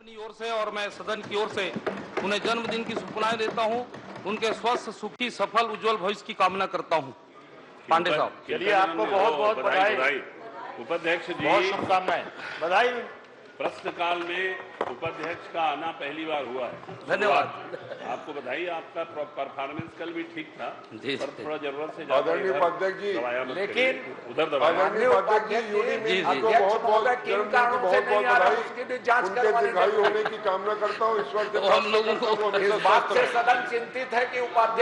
अपनी ओर से और मैं सदन की ओर से उन्हें जन्मदिन की शुभकामनाएं देता हूं। उनके स्वस्थ, सुखी, सफल, उज्जवल भविष्य की कामना करता हूं। पांडे साहब, चलिए, आपको बहुत बहुत बधाई। उपाध्यक्ष जी, बहुत शुभकामनाएं, बधाई। प्रश्नकाल में उपाध्यक्ष का आना पहली बार हुआ है। धन्यवाद। आपको बधाई। आपका परफॉर्मेंस कल भी ठीक था, जी, पर थोड़ा जरूरत से आदरणीय उपाध्यक्ष जी, लेकिन उधर दबाया। आदरणीय उपाध्यक्ष जी, यूडी में आपको बहुत बहुत जन्मदिन की बहुत बहुत बधाई। उनके दीर्घायु होने की कामना करता हूँ। ईश्वर से हम लोगों को इस बात से सदन चिंतित है कि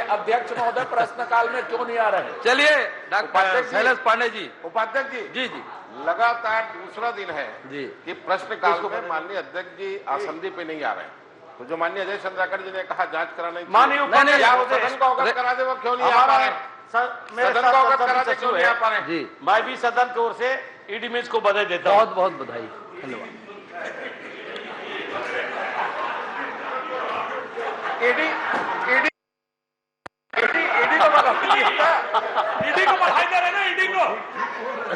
अध्यक्ष महोदय प्रश्नकाल में क्यों नहीं आ रहे हैं। चलिए, डॉक्टर शैलेश पांडे जी। उपाध्यक्ष जी, जी जी, लगातार दूसरा दिन है जी कि प्रश्नकाल में माननीय अध्यक्ष जी आसंदी पे नहीं आ रहे हैं। तो जो माननीय अजय चंद्राकर जी ने कहा जांच कराना चाहिए, माननीय सदन को अवगत करा दे, वो क्यों नहीं आ पा रहे हैं? सदन को अवगत करा दे, क्यों नहीं आ पा रहे हैं? जी, मैं भी सदन की ओर से ईडी मिज को बधाई देता हूं। बहुत बहुत बधाई। धन्यवाद। ईडी को बधाई दे रहे ना, ईडी को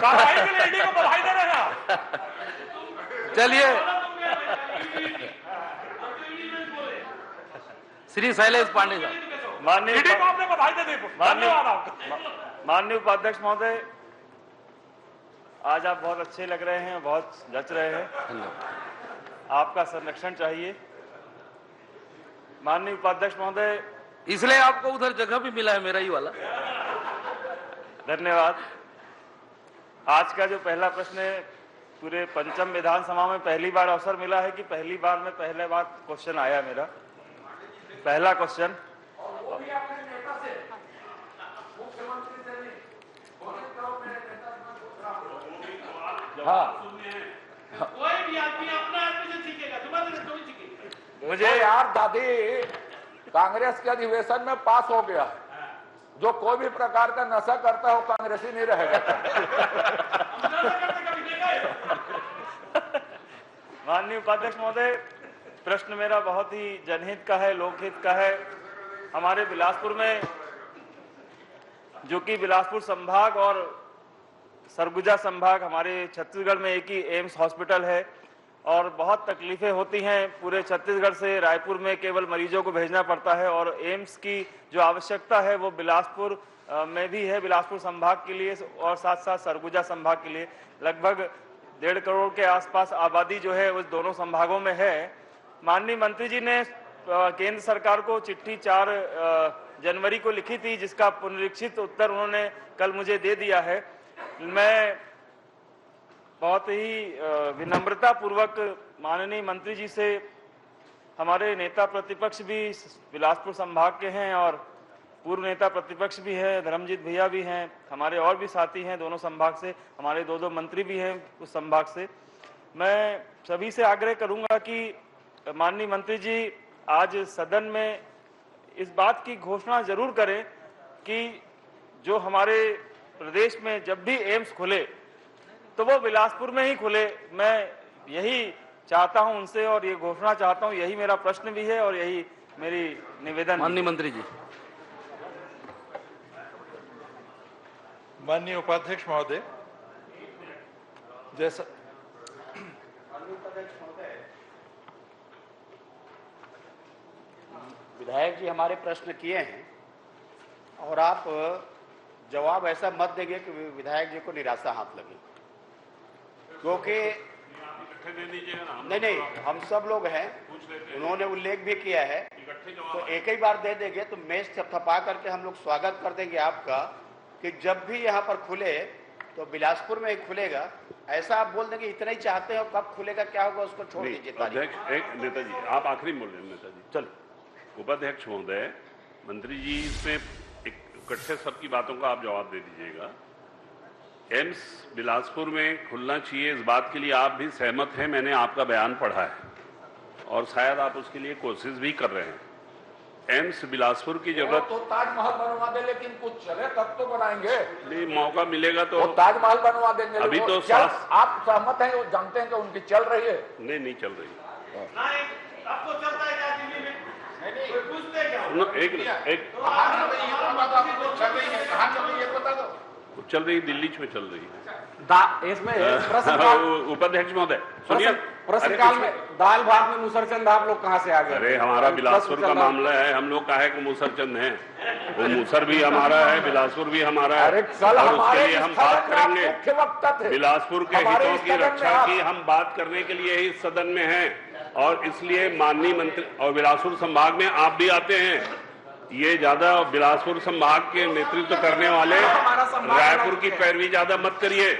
कार्रवाई के लिए ईडी को बधाई दे रहे हैं। चलिए, श्री शैलेश पांडे साहब। माननीय ईडी को आपने बधाई दे दी। धन्यवाद आपका। माननीय उपाध्यक्ष महोदय, आज आप बहुत अच्छे लग रहे हैं, बहुत जच रहे हैं। धन्यवाद। आपका संरक्षण चाहिए। माननीय उपाध्यक्ष महोदय, इसलिए आपको उधर जगह भी मिला है, मेरा ही वाला। धन्यवाद। आज का जो पहला प्रश्न है, पूरे पंचम विधानसभा में पहली बार अवसर मिला है कि पहली बार में पहले बार क्वेश्चन आया मेरा पहला क्वेश्चन। हाँ, कोई भी आदमी अपना आदमी से सीखेगा, तुम्हारे से थोड़ी सीखेगा। मुझे यार दादी कांग्रेस के अधिवेशन में पास हो गया है, जो कोई भी प्रकार का नशा करता है वो कांग्रेसी नहीं रहेगा। माननीय उपाध्यक्ष महोदय, प्रश्न मेरा बहुत ही जनहित का है, लोकहित का है। हमारे बिलासपुर में, जो कि बिलासपुर संभाग और सरगुजा संभाग, हमारे छत्तीसगढ़ में एक ही एम्स हॉस्पिटल है और बहुत तकलीफें होती हैं। पूरे छत्तीसगढ़ से रायपुर में केवल मरीजों को भेजना पड़ता है और एम्स की जो आवश्यकता है वो बिलासपुर में भी है, बिलासपुर संभाग के लिए और साथ साथ सरगुजा संभाग के लिए। लगभग 1.5 करोड़ के आसपास आबादी जो है उस दोनों संभागों में है। माननीय मंत्री जी ने केंद्र सरकार को चिट्ठी 4 जनवरी को लिखी थी, जिसका पुनरीक्षित उत्तर उन्होंने कल मुझे दे दिया है। मैं बहुत ही विनम्रता पूर्वक माननीय मंत्री जी से, हमारे नेता प्रतिपक्ष भी बिलासपुर संभाग के हैं और पूर्व नेता प्रतिपक्ष भी है, धर्मजीत भैया भी हैं, हमारे और भी साथी हैं दोनों संभाग से, हमारे 2 मंत्री भी हैं उस संभाग से। मैं सभी से आग्रह करूंगा कि माननीय मंत्री जी आज सदन में इस बात की घोषणा जरूर करें कि जो हमारे प्रदेश में जब भी एम्स खुले तो वो बिलासपुर में ही खुले। मैं यही चाहता हूं उनसे और ये घोषणा चाहता हूं, यही मेरा प्रश्न भी है और यही मेरी निवेदन। माननीय मंत्री जी। माननीय उपाध्यक्ष महोदय, जैसा विधायक जी हमारे प्रश्न किए हैं और आप जवाब ऐसा मत देंगे कि विधायक जी को निराशा हाथ लगे, क्योंकि नहीं, हम सब लोग हैं, उन्होंने उल्लेख भी किया है, तो एक ही बार दे देंगे तो मेज थपथपा करके हम लोग स्वागत कर देंगे आपका कि जब भी यहाँ पर खुले तो बिलासपुर में ही खुलेगा। ऐसा आप बोल देंगे इतना ही चाहते हैं और कब खुलेगा क्या होगा उसको छोड़ दीजिए। अध्यक्ष, एक नेताजी, आप आखिरी बोल रहे हैं नेताजी। चलो, उपाध्यक्ष महोदय, मंत्री जी इसमें इकट्ठे सबकी बातों का आप जवाब दे दीजिएगा। एम्स बिलासपुर में खुलना चाहिए, इस बात के लिए आप भी सहमत हैं। मैंने आपका बयान पढ़ा है और शायद आप उसके लिए कोशिश भी कर रहे हैं। एम्स बिलासपुर की जरूरत तो ताजमहल बनवा दे, लेकिन कुछ चले तब तो बनाएंगे। नहीं, मौका मिलेगा तो ताजमहल बनवा देंगे। अभी तो आप सहमत हैं, वो जानते हैं कि उनकी चल रही है? नहीं चल रही। आपको चलता है क्या दिल्ली में? नहीं, पूछते क्या? एक कहाँ चल रही है, बता दो। चल रही, दिल्ली में चल रही है। इसमें प्रश्नकाल उपाध्यक्ष महोदय सुनिए, प्रश्नकाल में दाल भात में मुसरचंद आप लोग कहाँ से आ गए? अरे हमारा बिलासपुर का मामला है, हम लोग काहे को मुसरचंद हैं? वो मुसर भी हमारा है, बिलासपुर भी हमारा है। अरे कल और हमारे उसके लिए हम बात करेंगे। मुख्य वक्ता थे, बिलासपुर के हितों की रक्षा की हम बात करने के लिए ही सदन में हैं, और इसलिए माननीय मंत्री और बिलासपुर संभाग में आप भी आते हैं। ये ज्यादा बिलासपुर संभाग के नेतृत्व करने वाले रायपुर की पैरवी ज्यादा मत करिए,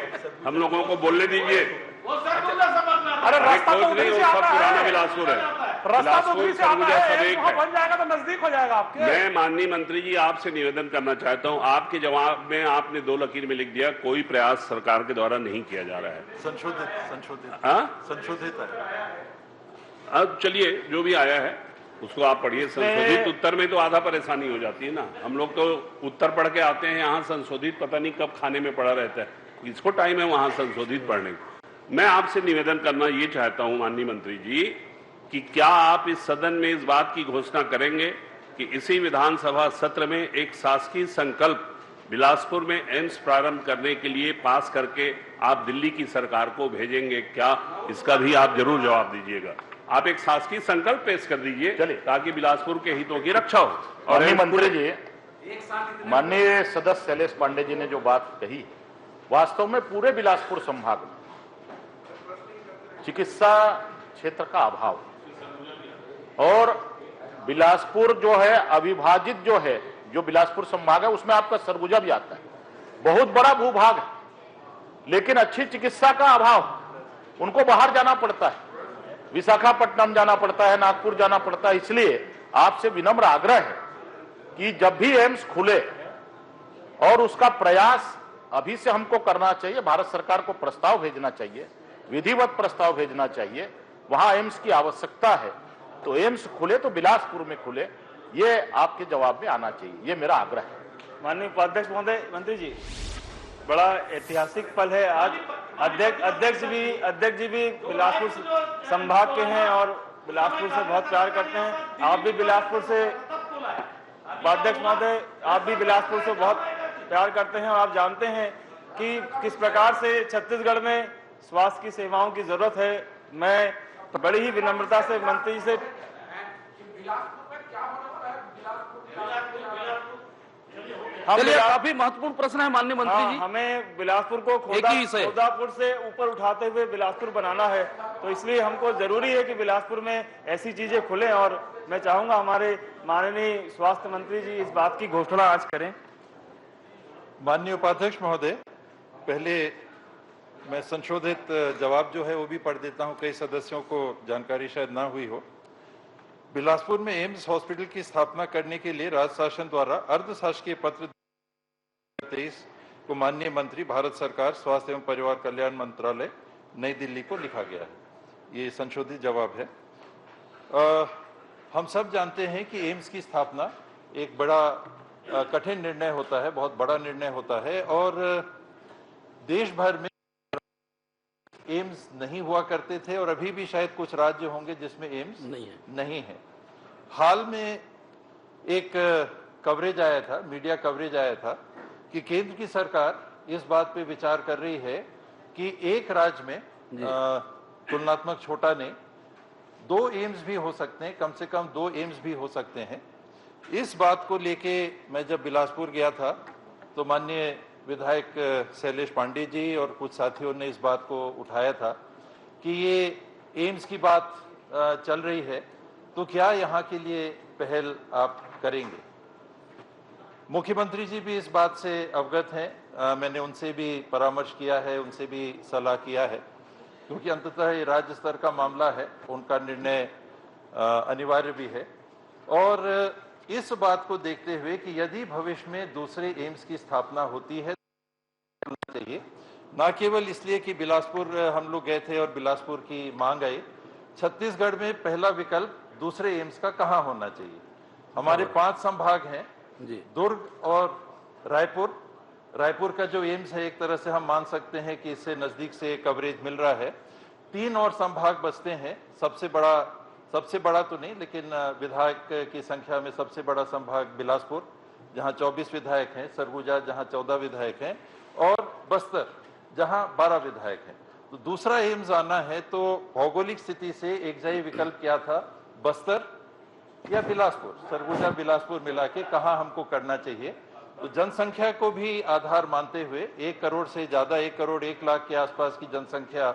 हम लोगों को बोलने दीजिए। अरे रास्ता तो नहीं, वो सब पुराना बिलासपुर है, बिलासपुर सरगुजा सब एक है। बन जाएगा तो नजदीक हो जाएगा आपके। मैं माननीय मंत्री जी आपसे निवेदन करना चाहता हूं, आपके जवाब में आपने 2 लकीर में लिख दिया कोई प्रयास सरकार के द्वारा नहीं किया जा रहा है। संशोधित है। अब चलिए जो भी आया है उसको आप पढ़िए। संशोधित उत्तर में तो आधा परेशानी हो जाती है ना, हम लोग तो उत्तर पढ़ के आते हैं, यहाँ संशोधित पता नहीं कब खाने में पड़ा रहता है, किसको टाइम है वहां संशोधित पढ़ने का। मैं आपसे निवेदन करना ये चाहता हूं माननीय मंत्री जी कि क्या आप इस सदन में इस बात की घोषणा करेंगे कि इसी विधानसभा सत्र में एक शासकीय संकल्प बिलासपुर में एम्स प्रारंभ करने के लिए पास करके आप दिल्ली की सरकार को भेजेंगे क्या? इसका भी आप जरूर जवाब दीजिएगा। आप एक शासकीय संकल्प पेश कर दीजिए ताकि बिलासपुर के हितों की रक्षा हो। और मंत्री जी, माननीय सदस्य शैलेश पांडे जी ने जो बात कही, वास्तव में पूरे बिलासपुर संभाग में चिकित्सा क्षेत्र का अभाव, और बिलासपुर जो है अविभाजित जो है, जो बिलासपुर संभाग है उसमें आपका सरगुजा भी आता है, बहुत बड़ा भूभाग है, लेकिन अच्छी चिकित्सा का अभाव, उनको बाहर जाना पड़ता है, विशाखापट्टनम जाना पड़ता है, नागपुर जाना पड़ता है। इसलिए आपसे विनम्र आग्रह है कि जब भी एम्स खुले, और उसका प्रयास अभी से हमको करना चाहिए, भारत सरकार को प्रस्ताव भेजना चाहिए, विधिवत प्रस्ताव भेजना चाहिए, वहां एम्स की आवश्यकता है, तो एम्स खुले तो बिलासपुर में खुले, ये आपके जवाब में आना चाहिए, ये मेरा आग्रह है। माननीय उपाध्यक्ष महोदय, मंत्री जी, बड़ा ऐतिहासिक पल है आज। अध्यक्ष जी भी बिलासपुर संभाग के हैं और बिलासपुर से बहुत प्यार करते हैं। आप भी बिलासपुर से, उपाध्यक्ष महोदय, आप भी बिलासपुर से बहुत प्यार करते हैं, और आप जानते हैं कि किस प्रकार से छत्तीसगढ़ में स्वास्थ्य की सेवाओं की जरूरत है। मैं बड़ी ही विनम्रता से मंत्री जी से चलिए, काफी महत्वपूर्ण प्रश्न है माननीय मंत्री जी। हमें बिलासपुर को खोदापुर से ऊपर उठाते हुए बिलासपुर बनाना है, तो इसलिए हमको जरूरी है कि बिलासपुर में ऐसी चीजें खुलें, और मैं चाहूंगा हमारे माननीय स्वास्थ्य मंत्री जी इस बात की घोषणा आज करें। माननीय उपाध्यक्ष महोदय, पहले मैं संशोधित जवाब जो है वो भी पढ़ देता हूं, कई सदस्यों को जानकारी शायद ना हुई हो। बिलासपुर में एम्स हॉस्पिटल की स्थापना करने के लिए राज्य शासन द्वारा अर्धशासकीय पत्र 23 को माननीय मंत्री, भारत सरकार, स्वास्थ्य एवं परिवार कल्याण मंत्रालय, नई दिल्ली को लिखा गया है। ये संशोधित जवाब है। हम सब जानते हैं कि एम्स की स्थापना एक बड़ा कठिन निर्णय होता है, बहुत बड़ा निर्णय होता है, और देश भर में एम्स नहीं हुआ करते थे, और अभी भी शायद कुछ राज्य होंगे जिसमें एम्स नहीं है। हाल में एक कवरेज आया था, मीडिया कवरेज आया था कि केंद्र की सरकार इस बात पे विचार कर रही है कि एक राज्य में तुलनात्मक छोटा ने 2 एम्स भी हो सकते हैं, कम से कम 2 एम्स भी हो सकते हैं। इस बात को लेके मैं जब बिलासपुर गया था तो माननीय विधायक शैलेश पांडे जी और कुछ साथियों ने इस बात को उठाया था कि ये एम्स की बात चल रही है, तो क्या यहाँ के लिए पहल आप करेंगे? मुख्यमंत्री जी भी इस बात से अवगत हैं, मैंने उनसे भी परामर्श किया है, उनसे भी सलाह किया है, क्योंकि अंततः ये राज्य स्तर का मामला है, उनका निर्णय अनिवार्य भी है। और इस बात को देखते हुए कि यदि भविष्य में दूसरे एम्स की स्थापना होती है चाहिए, न केवल इसलिए कि बिलासपुर हम लोग गए थे और बिलासपुर की मांग आई, छत्तीसगढ़ में पहला विकल्प दूसरे एम्स का कहां होना चाहिए? हमारे 5 संभाग हैं, दुर्ग और रायपुर। रायपुर का जो एम्स है एक तरह से हम मान सकते हैं कि इससे नजदीक से कवरेज मिल रहा है। 3 और संभाग बचते हैं, सबसे बड़ा तो नहीं, लेकिन विधायक की संख्या में सबसे बड़ा संभाग बिलासपुर, जहां 24 विधायक हैं, सरगुजा जहां 14 विधायक हैं, और बस्तर जहां 12 विधायक हैं। तो दूसरा एम्स आना है तो भौगोलिक स्थिति से एकजाई विकल्प क्या था, बस्तर या बिलासपुर, सरगुजा बिलासपुर मिला के कहां हमको करना चाहिए। तो जनसंख्या को भी आधार मानते हुए 1 करोड़ से ज्यादा, 1 करोड़ 1 लाख के आसपास की जनसंख्या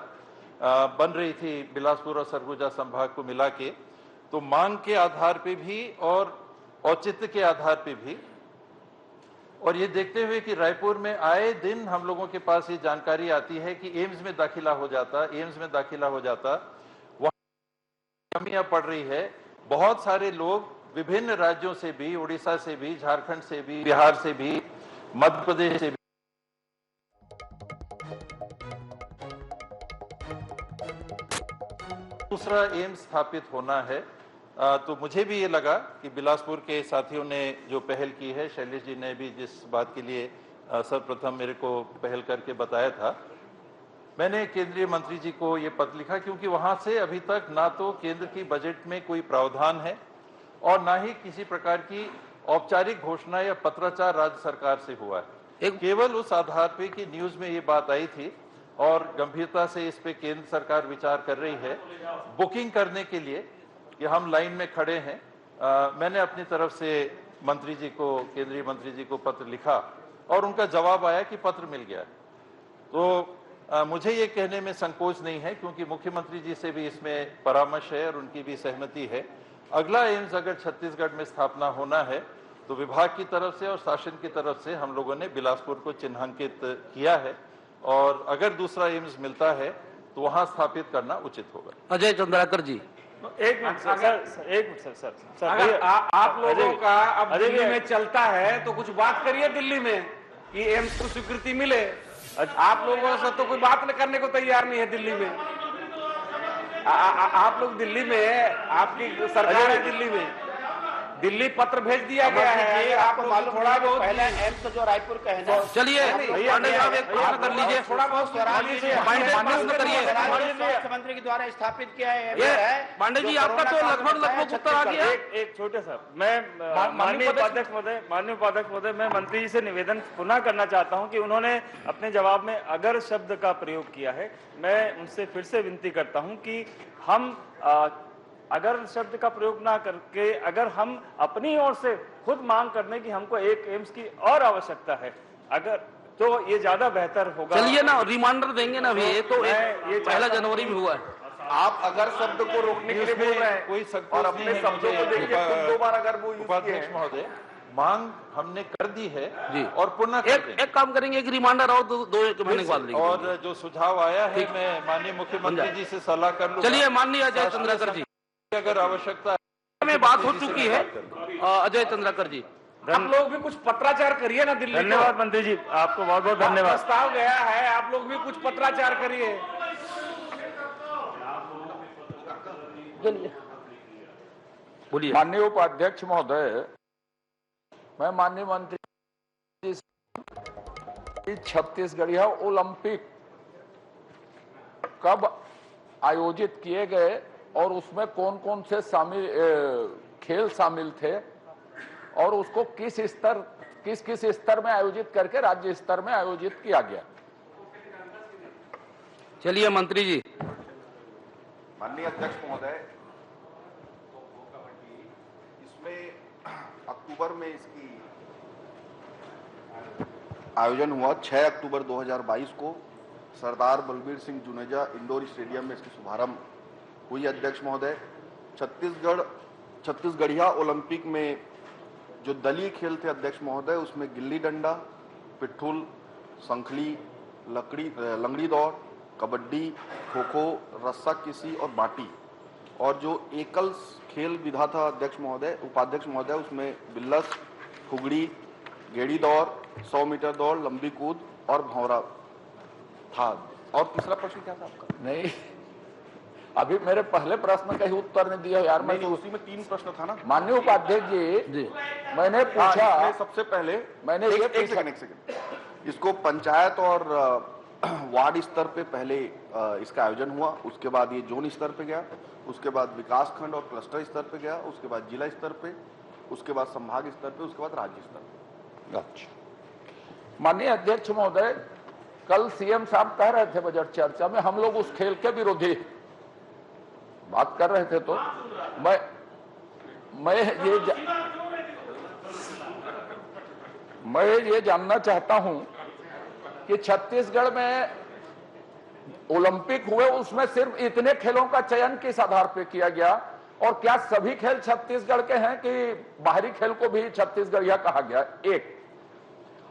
बन रही थी बिलासपुर और सरगुजा संभाग को मिला के। तो मांग के आधार पे भी और औचित्य के आधार पे भी, और ये देखते हुए कि रायपुर में आए दिन हम लोगों के पास ये जानकारी आती है कि एम्स में दाखिला हो जाता, वहां कमियां पड़ रही है। बहुत सारे लोग विभिन्न राज्यों से भी, उड़ीसा से भी, झारखंड से भी, बिहार से भी, मध्य प्रदेश से भी दूसरा एम्स स्थापित होना है। तो मुझे भी ये लगा कि बिलासपुर के साथियों ने जो पहल की है, शैलेश जी ने भी जिस बात के लिए सर्वप्रथम मेरे को पहल करके बताया था, मैंने केंद्रीय मंत्री जी को ये पत्र लिखा क्योंकि वहां से अभी तक ना तो केंद्र की बजट में कोई प्रावधान है और ना ही किसी प्रकार की औपचारिक घोषणा या पत्राचार राज्य सरकार से हुआ है। केवल उस आधार पे कि न्यूज में ये बात आई थी और गंभीरता से इस पे केंद्र सरकार विचार कर रही है बुकिंग करने के लिए कि हम लाइन में खड़े हैं। मैंने अपनी तरफ से मंत्री जी को, केंद्रीय मंत्री जी को पत्र लिखा और उनका जवाब आया कि पत्र मिल गया। तो मुझे ये कहने में संकोच नहीं है क्योंकि मुख्यमंत्री जी से भी इसमें परामर्श है और उनकी भी सहमति है। अगला एम्स अगर छत्तीसगढ़ में स्थापना होना है तो विभाग की तरफ से और शासन की तरफ से हम लोगों ने बिलासपुर को चिन्हांकित किया है और अगर दूसरा एम्स मिलता है तो वहां स्थापित करना उचित होगा। अजय चंद्राकर जी, एक मिनट सर, अगर आप लोगों का अब दिल्ली में चलता है तो कुछ बात करिए दिल्ली में कि एम्स को स्वीकृति मिले। आप लोगों से तो कोई बात करने को तैयार नहीं है दिल्ली में। आप लोग दिल्ली में, आपकी सरकार है दिल्ली में, दिल्ली पत्र भेज दिया गया है। आपको मालूम थोड़ा बहुत पहले एम्स जो रायपुर का है ना, चलिए पांडे साहब एक प्रश्न कर लीजिए, थोड़ा बहुत प्रश्न करिए। मुख्यमंत्री के द्वारा स्थापित किया है। पांडे जी आपका तो लगभग उत्तर आ गया। एक छोटे सा, मैं माननीय उपाध्यक्ष महोदय, मैं मंत्री जी से निवेदन पुनः करना चाहता हूं कि उन्होंने अपने जवाब में अगर शब्द का प्रयोग किया है, मैं उनसे फिर से विनती करता हूं कि हम अगर शब्द का प्रयोग ना करके अगर हम अपनी ओर से खुद मांग करने की हमको एक एम्स की और आवश्यकता है, अगर तो ये ज्यादा बेहतर होगा। चलिए ना, रिमाइंडर देंगे ना अभी, ये तो ये 1 जनवरी में हुआ है। आप अगर शब्द को रोकने के लिए बोल रहे हैं कोई और अपने शब्दों को देखिए खुद 2 बार अगर वो उपाध्यक्ष महोदय, मांग हमने कर दी है जी और पुनः एक काम करेंगे, एक रिमाइंडर और 2 महीने बाद देंगे। और जो सुझाव आया है मैं माननीय मुख्यमंत्री जी से सलाह कर लूंगा। चलिए माननीय अजय चंद्राकर जी, अगर आवश्यकता में बात हो चुकी है। अजय चंद्राकर जी, आप लोग भी कुछ पत्राचार करिए ना दिल्ली। धन्यवाद मंत्री जी, आपको बहुत बहुत धन्यवाद। प्रस्ताव गया है, आप लोग भी कुछ पत्राचार करिए। बोलिए। माननीय उपाध्यक्ष महोदय, मैं माननीय मंत्री जी छत्तीसगढ़िया ओलंपिक कब आयोजित किए गए और उसमें कौन कौन से खेल शामिल थे और उसको किस स्तर में आयोजित करके राज्य स्तर में आयोजित किया गया। चलिए मंत्री जी। माननीय अध्यक्ष महोदय, इसमें अक्टूबर में इसकी आयोजन हुआ। 6 अक्टूबर 2022 को सरदार बलबीर सिंह जुनेजा इंडोर स्टेडियम में इसकी शुभारंभ हुई। अध्यक्ष महोदय, छत्तीसगढ़िया ओलंपिक में जो दलीय खेल थे अध्यक्ष महोदय, उसमें गिल्ली डंडा, पिट्ठुल, संखली, लंगड़ी दौड़, कबड्डी, खो खो, रस्सा किसी और बाटी, और जो एकल खेल विधा था अध्यक्ष महोदय, उपाध्यक्ष महोदय, उसमें बिल्लस, फुगड़ी, गेड़ी दौड़, 100 मीटर दौड़, लंबी कूद और भंवरा था। और तीसरा प्रश्न क्या था आपका? नहीं, अभी मेरे पहले प्रश्न का ही उत्तर नहीं दिया यार। मैं उसी में 3 प्रश्न था ना माननीय उपाध्यक्ष जी, मैंने पूछा, सबसे पहले मैंने एक सेकंड, इसको पंचायत और वार्ड स्तर पे पहले इसका आयोजन हुआ, उसके बाद ये जोन स्तर पे गया, उसके बाद विकास खंड और क्लस्टर स्तर पे गया, उसके बाद जिला स्तर पे, उसके बाद संभाग स्तर पे, उसके बाद राज्य स्तर पे। अच्छा, माननीय अध्यक्ष महोदय, कल सीएम साहब कह रहे थे बजट चर्चा में हम लोग उस खेल के विरोधी बात कर रहे थे, तो मैं ये जानना चाहता हूं कि छत्तीसगढ़ में ओलंपिक हुए, उसमें सिर्फ इतने खेलों का चयन किस आधार पर किया गया, और क्या सभी खेल छत्तीसगढ़ के हैं कि बाहरी खेल को भी छत्तीसगढ़िया कहा गया? एक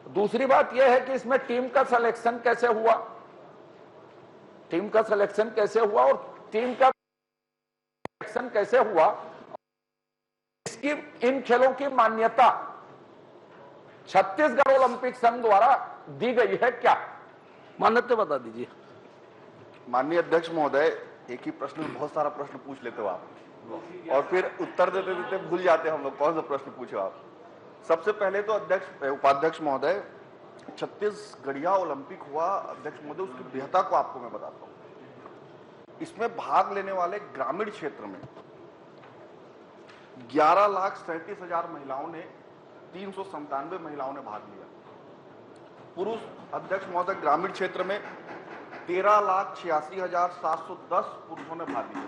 दूसरी बात यह है कि इसमें टीम का सिलेक्शन कैसे हुआ, टीम का सिलेक्शन कैसे हुआ और टीम का सिलेक्शन कैसे हुआ, इसकी इन खेलों की मान्यता छत्तीसगढ़ ओलंपिक संघ द्वारा दी गई है क्या? मान्यता बता दीजिए। माननीय अध्यक्ष महोदय, एक ही प्रश्न में बहुत सारा प्रश्न पूछ लेते हो आप और फिर उत्तर देते देते भूल जाते हैं हम लोग कौन सा प्रश्न पूछे आप। सबसे पहले तो उपाध्यक्ष महोदय, छत्तीसगढ़िया ओलंपिक हुआ, अध्यक्ष महोदय उसकी बेहतर को आपको मैं बताता हूं। इसमें भाग लेने वाले ग्रामीण क्षेत्र में 11,37,000 महिलाओं ने, 397 महिलाओं ने भाग लिया। पुरुष अध्यक्ष महोदय ग्रामीण क्षेत्र में 13,86,710 पुरुषों ने भाग लिया।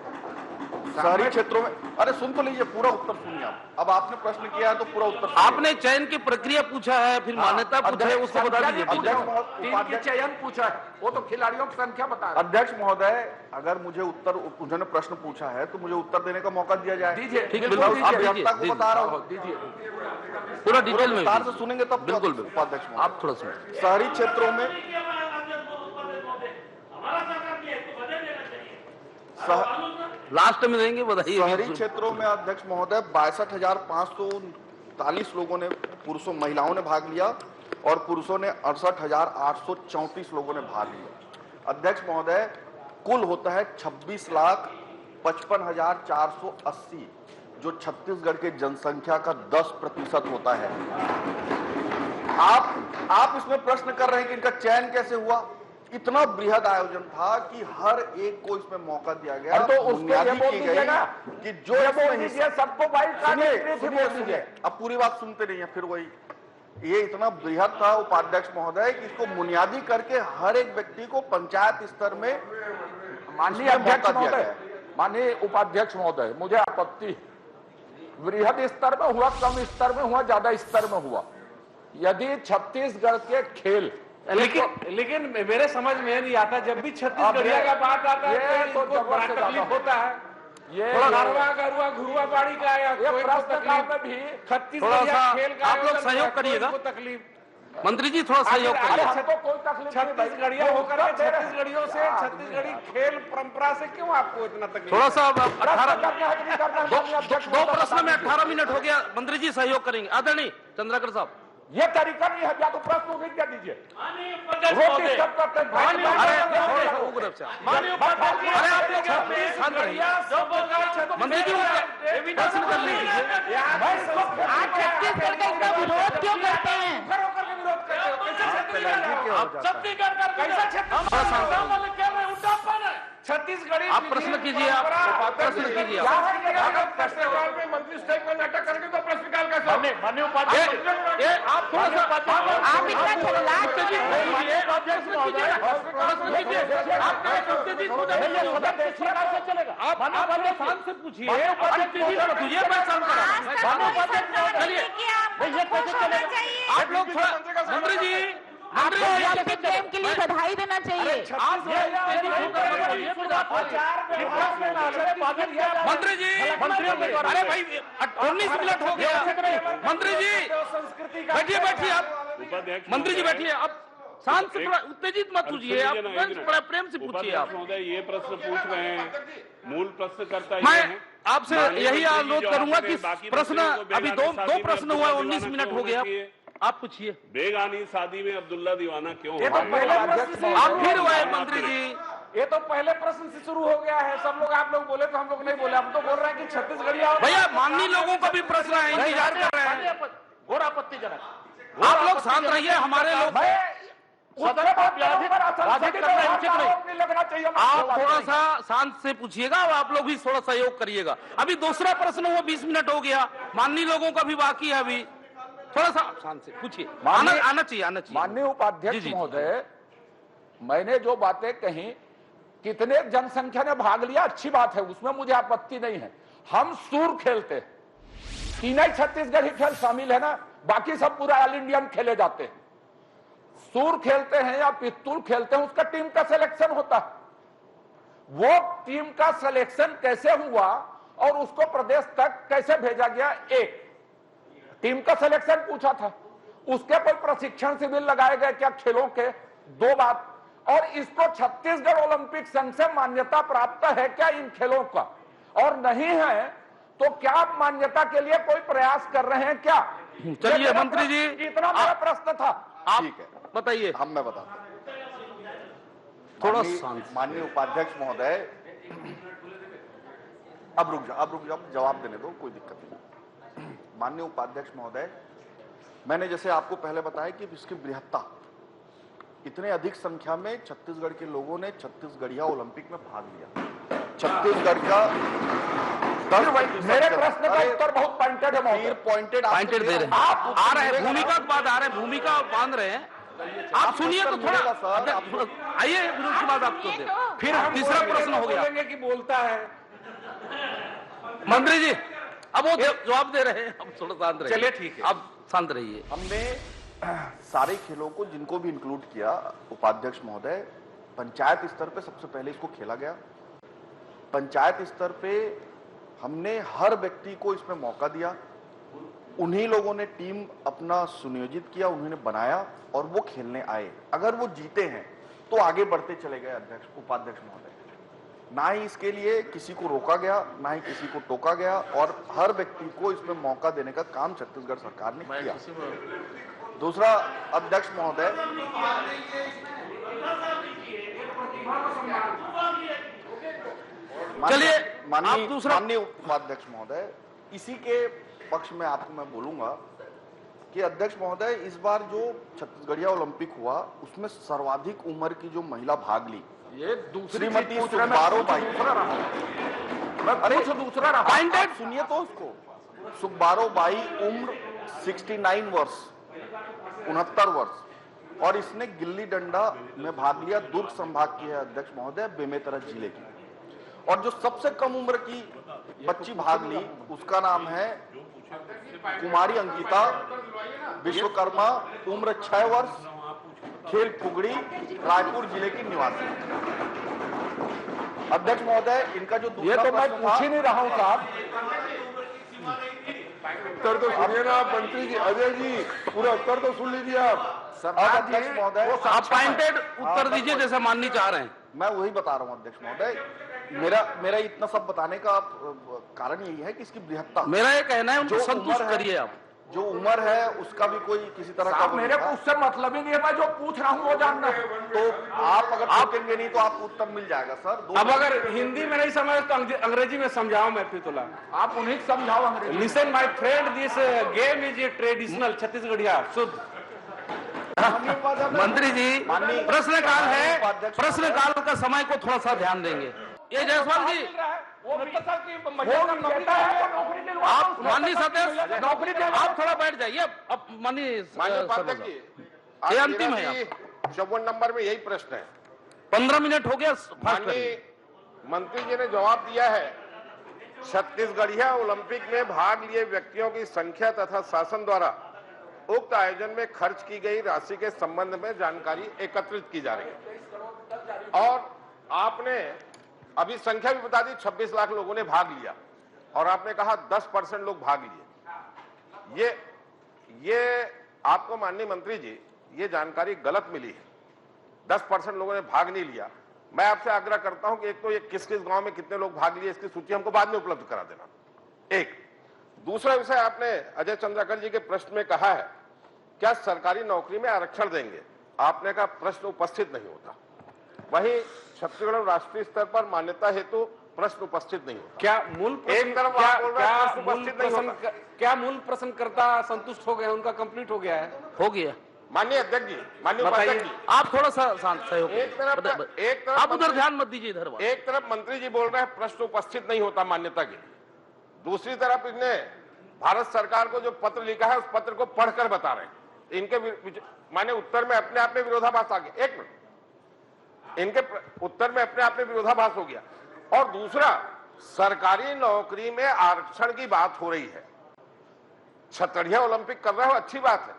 शहरी क्षेत्रों में, अरे सुन तो लीजिए, पूरा उत्तर सुनिए आप। अब आपने प्रश्न किया है तो पूरा उत्तर सुनिए। आपने चयन की प्रक्रिया पूछा है, फिर मान्यता पूछा है, उसको बता दीजिए। उपाध्यक्ष चयन पूछा है, वो तो खिलाड़ियों की संख्या बता रहे। अध्यक्ष महोदय, अगर मुझे उत्तर, उन्होंने प्रश्न पूछा है तो मुझे उत्तर देने का मौका दिया जाए। दीजिए, ठीक है, अभियंता को बता रहा हूँ, दीजिए पूरा डिटेल में विस्तार से सुनेंगे तब। बिल्कुल उपाध्यक्ष आप थोड़ा सा शहरी क्षेत्रों में लास्ट में देंगे, बताइए। शहरी क्षेत्रों में अध्यक्ष महोदय 62,539 लोगों ने, पुरुषों महिलाओं ने भाग लिया और पुरुषों ने 68,834 लोगों ने भाग लिया। अध्यक्ष महोदय, कुल होता है 26,55,480, जो छत्तीसगढ़ के जनसंख्या का 10% होता है। आप इसमें प्रश्न कर रहे हैं कि इनका चयन कैसे हुआ। इतना बृहद आयोजन था कि हर एक को इसमें मौका दिया गया, तो बुनियादी की गई कि जो सबको अब पूरी बात सुनते नहीं है, फिर वही, ये इतना बृहद था उपाध्यक्ष महोदय कि इसको बुनियादी करके हर एक व्यक्ति को पंचायत स्तर में माननीय अध्यक्ष महोदय, माननीय उपाध्यक्ष महोदय, मुझे आपत्ति, बृहद स्तर में हुआ, कम स्तर में हुआ, ज्यादा स्तर में हुआ, यदि छत्तीसगढ़ के खेल, लेकिन मेरे समझ में नहीं आता, जब भी छत्तीसगढ़िया का बात आता है तो बड़ा तकलीफ होता है। ये गरुआ घुरुआ बाड़ी का या कोई तकलीफ में भी छत्तीसगढ़िया खेल का आप लोग सहयोग करिएगा। तकलीफ मंत्री जी थोड़ा सहयोग करिए। छत्तीसगढ़िया होकर छत्तीसगढ़ियों से, छत्तीसगढ़ी खेल परंपरा से क्यों आपको इतना तकलीफ? थोड़ा सा 2 प्रश्न में 18 मिनट हो गया। मंत्री जी सहयोग करेंगे। आदरणीय चंद्राकर साहब, ये तरीका नहीं है, या तो प्रश्न उन्हीं क्या दीजिए। मंत्री जी प्रश्न कर लीजिए। आप छत्तीसगढ़ का इतना विरोध क्यों करते हैं? छत्तीसगढ़ी आप प्रश्न कीजिए, आप प्रश्न कीजिए। मंत्री स्टेटमेंट नाटक करेंगे तो प्रश्नकाल का माननीय उपाध्यक्ष, आप थोड़ा सा आप इतना शांत से पूछिए। आप लोग थोड़ा, मंत्री जी, ओलंपिक गेम के लिए बधाई देना चाहिए। मंत्री जी, अरे भाई 19 मिनट हो गया। मंत्री जी बैठिए, बैठिए आप। मंत्री जी बैठिए, आप शांत से, थोड़ा उत्तेजित मत पूछिए, आप प्रेम से पूछिए। आप महोदय ये प्रश्न पूछ रहे हैं, मूल प्रश्न करता मैं आपसे यही अनुरोध करूंगा कि प्रश्न, अभी दो प्रश्न हुआ, 19 मिनट हो गया, आप पूछिए। बेगानी शादी में अब्दुल्ला दीवाना क्यों? ये तो पहले प्रश्न से आप फिर हुए मंत्री जी, ये तो पहले प्रश्न से शुरू हो गया है। सब लोग, आप लोग बोले तो हम लोग नहीं बोले, हम तो बोल रहे हैं कि छत्तीसगढ़िया। भैया माननीय लोगों का भी प्रश्न है, इंतजार कर रहे हैं। और आपत्तिजनक, आप लोग शांत रहिए, हमारे लोग आप थोड़ा सा शांत से पूछिएगा और आप लोग भी थोड़ा सहयोग करिएगा। अभी दूसरा प्रश्न हुआ, 20 मिनट हो गया, माननीय लोगों का भी बाकी है अभी। थोड़ा सा शांत से पूछिए, माननीय- आना चाहिए। माननीय उपाध्यक्ष जी। महोदय, मैंने जो बातें कही, कितने जनसंख्या ने भाग लिया, अच्छी बात है, उसमें मुझे आपत्ति नहीं है। हम सूर खेलते हैं, तीन ही छत्तीसगढ़ी खेल शामिल है ना, बाकी सब पूरा ऑल इंडियन खेले जाते हैं। सूर खेलते हैं या पिस्तूल खेलते हैं, उसका टीम का सिलेक्शन होता है। वो टीम का सिलेक्शन कैसे हुआ और उसको प्रदेश तक कैसे भेजा गया, एक टीम का सिलेक्शन पूछा था, उसके कोई प्रशिक्षण शिविर लगाए गए क्या खेलों के, दो बात, और इसको छत्तीसगढ़ ओलंपिक संघ से मान्यता प्राप्त है क्या इन खेलों का, और नहीं है तो क्या आप मान्यता के लिए कोई प्रयास कर रहे हैं क्या? चलिए मंत्री जी, इतना मेरा प्रश्न था। ठीक है, बताइए। मैं बताता हूं। थोड़ा माननीय उपाध्यक्ष महोदय, अब रुक जाओ, जवाब देने दो, कोई दिक्कत नहीं। माननीय उपाध्यक्ष महोदय, मैंने जैसे आपको पहले बताया कि इसकी बृहत्ता, इतने अधिक संख्या में छत्तीसगढ़ के लोगों ने छत्तीसगढ़िया ओलंपिक में भाग लिया। छत्तीसगढ़ का मेरे प्रश्न का उत्तर बहुत पॉइंटेड है, पॉइंटेड दे रहे हैं, आप आ रहे हैं, भूमिका के बाद आ रहे हैं, भूमिका बांध रहे हैं, आप सुनिए तो थोड़ा आइए, उसके बाद आपको दे, फिर हम तीसरा प्रश्न हो गया कि बोलता है मंत्री जी, अब वो जवाब दे रहे हैं, अब थोड़ा शांत रहिए। चलिए ठीक है, अब शांत रहिए। हमने सारे खेलों को जिनको भी इंक्लूड किया, उपाध्यक्ष महोदय, पंचायत स्तर पे सबसे पहले इसको खेला गया। पंचायत स्तर पे हमने हर व्यक्ति को इसमें मौका दिया, उन्हीं लोगों ने टीम अपना सुनियोजित किया, उन्होंने बनाया और वो खेलने आए। अगर वो जीते हैं तो आगे बढ़ते चले गए उपाध्यक्ष महोदय। ना ही इसके लिए किसी को रोका गया, ना ही किसी को टोका गया, और हर व्यक्ति को इसमें मौका देने का काम छत्तीसगढ़ सरकार ने किया। दूसरा, अध्यक्ष महोदय, चलिए माननीय उपाध्यक्ष महोदय, इसी के पक्ष में आपको मैं बोलूंगा कि अध्यक्ष महोदय, इस बार जो छत्तीसगढ़िया ओलंपिक हुआ उसमें सर्वाधिक उम्र की जो महिला भाग ली, ये दूसरी श्रीमती सुब्बारो बाई, सुनिए तो उसको, सुब्बारो बाई, उम्र 69 वर्ष, 69 वर्ष, और इसने गिल्ली डंडा में भाग लिया। दुर्ग संभाग की है अध्यक्ष महोदय, बेमेतरा जिले की। और जो सबसे कम उम्र की बच्ची भाग ली, उसका नाम है कुमारी अंकिता विश्वकर्मा, उम्र 6 वर्ष, खेल फुगड़ी, रायपुर जिले की निवासी। अध्यक्ष महोदय, इनका जो ये तो मैं पूछ ही नहीं रहा हूं साहब, उत्तर तो सुनिए ना आप मंत्री जी, अजय जी, पूरा उत्तर तो सुन लीजिए आप। अध्यक्ष महोदय, आप पॉइंटेड उत्तर दीजिए जैसा माननी चाह रहे हैं। मैं वही बता रहा हूं अध्यक्ष महोदय, मेरा इतना सब बताने का कारण यही है कि इसकी बृहत्ता, मेरा ये कहना है उनको संतुष्ट करिए आप। जो उम्र है उसका भी कोई किसी तरह का मेरे को उससे मतलब ही नहीं है, मैं जो पूछ रहा हूँ वो जानना है। तो आप अगर टोकेंगे नहीं तो आपको उत्तर मिल जाएगा सर। अब अगर हिंदी में नहीं समझ तो अंग्रेजी में समझाओ। मैं फितुल्ला, आप उन्हें समझाओ अंग्रेजी। Listen my friend, this game is a traditional छत्तीसगढ़िया शुद्ध। मंत्री जी, प्रश्नकाल है, प्रश्नकाल का समय को थोड़ा सा ध्यान देंगे। ये जायसवाल जी, आप माननीय सदस्य, नौकरी आप थोड़ा बैठ जाइए। अब माननीय उपाध्यक्ष जी, ये अंतिम है, 54 नंबर में यही प्रश्न है। 15 मिनट हो गया। माननीय मंत्री जी ने जवाब दिया है, छत्तीसगढ़िया ओलंपिक में भाग लिए व्यक्तियों की संख्या तथा शासन द्वारा उक्त आयोजन में खर्च की गई राशि के संबंध में जानकारी एकत्रित की जा रही है। और आपने अभी संख्या भी बता दी, 26 लाख लोगों ने भाग लिया, और आपने कहा 10% लोग भाग लिए। ये आपको माननीय मंत्री जी, ये जानकारी गलत मिली है। 10% लोगों ने भाग नहीं लिया। मैं आपसे आग्रह करता हूं कि एक तो ये किस किस गांव में कितने लोग भाग लिए, इसकी सूची हमको बाद में उपलब्ध करा देना। एक दूसरा विषय, आपने अजय चंद्राकर जी के प्रश्न में कहा है क्या सरकारी नौकरी में आरक्षण देंगे, आपने कहा प्रश्न उपस्थित नहीं होता। वहीं छत्तीसगढ़ राष्ट्रीय स्तर पर मान्यता हेतु प्रश्न उपस्थित नहीं होता। क्या मूल एक तरफ आप बोल रहे हैं प्रश्न उपस्थित नहीं होता, क्या मूल प्रश्नकर्ता संतुष्ट हो गए, उनका कंप्लीट हो गया है? हो गया। माननीय अध्यक्ष जी, माननीय उपाध्यक्ष जी, आप थोड़ा सा शांत सहयोग, एक तरफ आप उधर ध्यान मत दीजिए, इधर एक तरफ मंत्री जी बोल रहे हैं प्रश्न उपस्थित नहीं होता मान्यता के, दूसरी तरफ इन्हें भारत सरकार को जो पत्र लिखा है उस पत्र को पढ़कर बता रहे हैं। इनके माने उत्तर में अपने आप में विरोधाभास आ गया। एक मिनट, इनके उत्तर में अपने आप में विरोधाभास हो गया। और दूसरा, सरकारी नौकरी में आरक्षण की बात हो रही है, छतरिया ओलंपिक कर रहे हो, अच्छी बात है।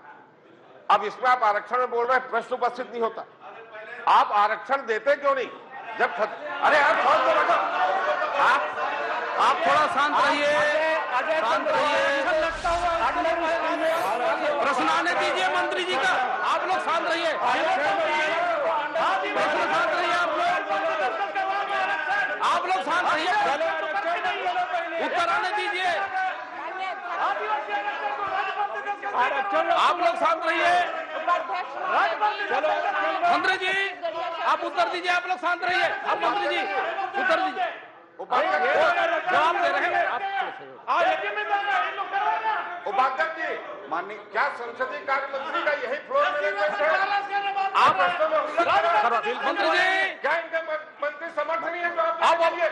अब इसमें आप आरक्षण में बोल रहे हैं, प्रश्न उपस्थित नहीं होता। आप आरक्षण देते क्यों नहीं जब अरे यार आप थोड़ा शांत रहिए, शांत रहिए, प्रश्न आने दीजिए मंत्री जी का। आप लोग शांत रहिए, प्रश्न शांत रहिए, आप लोग शांत रहिए, उत्तर आने दीजिए, आप लोग शांत रहिए। मंत्री जी आप उत्तर दीजिए, आप लोग शांत रहिए। आप मंत्री जी उत्तर दीजिए, जवाब दे रहे हैं उपाध्यक्ष जी। माननीय, क्या संसदीय कार्य मंत्री का यही फ्लोर मैनेजमेंट है? आप मंत्री जी, क्या इनके मंत्री समर्थ नहीं है तो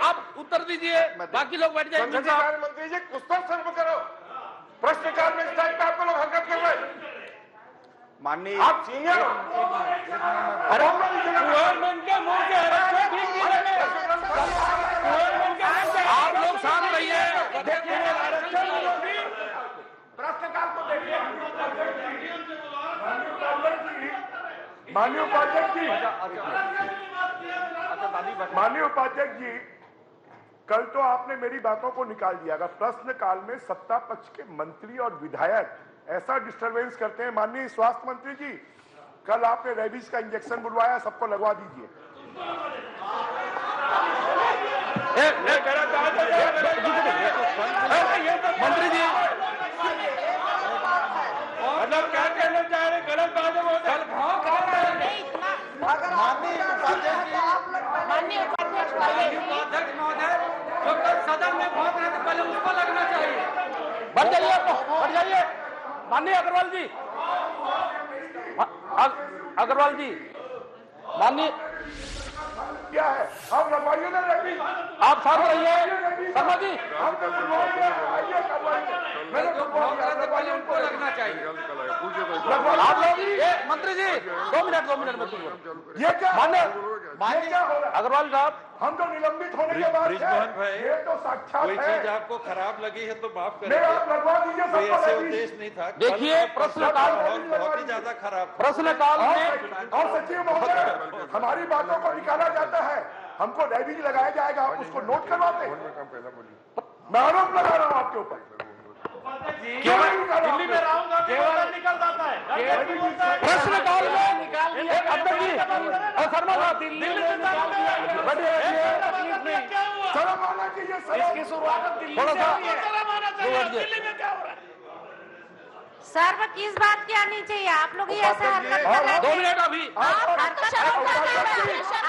आप उत्तर दीजिए, बाकी लोग बैठ जाए। संसदीय कार्य मंत्री जी कुछ तो सर्व करो। प्रश्नकाल में इस टाइप का आपको लोग हरकत कर रहे हैं। माननीय आप सीनियर आप लोग शांत रहिए। प्रश्नकाल को देखिए। माननीय उपाध्यक्ष जी, माननीय उपाध्यक्ष जी, कल तो आपने मेरी बातों को निकाल दिया। अगर प्रश्न काल में सत्ता पक्ष के मंत्री और विधायक ऐसा डिस्टरबेंस करते हैं, माननीय स्वास्थ्य मंत्री जी, कल आपने रेबीज का इंजेक्शन बुलवाया, सबको लगवा दीजिए। मंत्री जी मतलब क्या कहना चाह रहे, गलत बात है। माननीय उपाध्यक्ष महोदय, जो कल सदन में भौंक रहे थे पहले उसको लगना चाहिए। बढ़ जाइए, बढ़ जाइए। माननीय अग्रवाल जी, अग्रवाल जी, माननीय क्या है? आप लगवाइए ना रेबीज। आप शांत रहिए। शर्मा जी पहले उनको लगना चाहिए। आप लोग मंत्री जी 2 मिनट में ये क्या माननीय अग्रवाल साहब, हम तो निलंबित होने के बाद ये तो साक्षात कोई है। चीज आपको खराब लगी है तो माफ नहीं, करें। आप लगवा दीजिए कोई सबको ऐसे रेबीज। उद्देश्य नहीं था। देखिए प्रश्नकाल बहुत ही ज्यादा खराब था। प्रश्नकाल में और सचिव महोदय, हमारी बातों को निकाला जाता है, हमको रेबीज लगाया जाएगा, आप उसको नोट करवाते हैं। मैं आरोप लगा रहा हूँ आपके ऊपर। दिल्ली में रहूंगा निकल जाता है। प्रश्नकाल में निकाल दिया अध्यक्ष जी और शर्मा साहब दिल्ली में शर्म आना चाहिए। इसकी शुरुआत दिल्ली से हुई है। दिल्ली में क्या हो रहा है? सर्व किस बात की आनी चाहिए? आप लोग ही ऐसा हरकत कर रहे 2 मिनट अभी। आप हरकत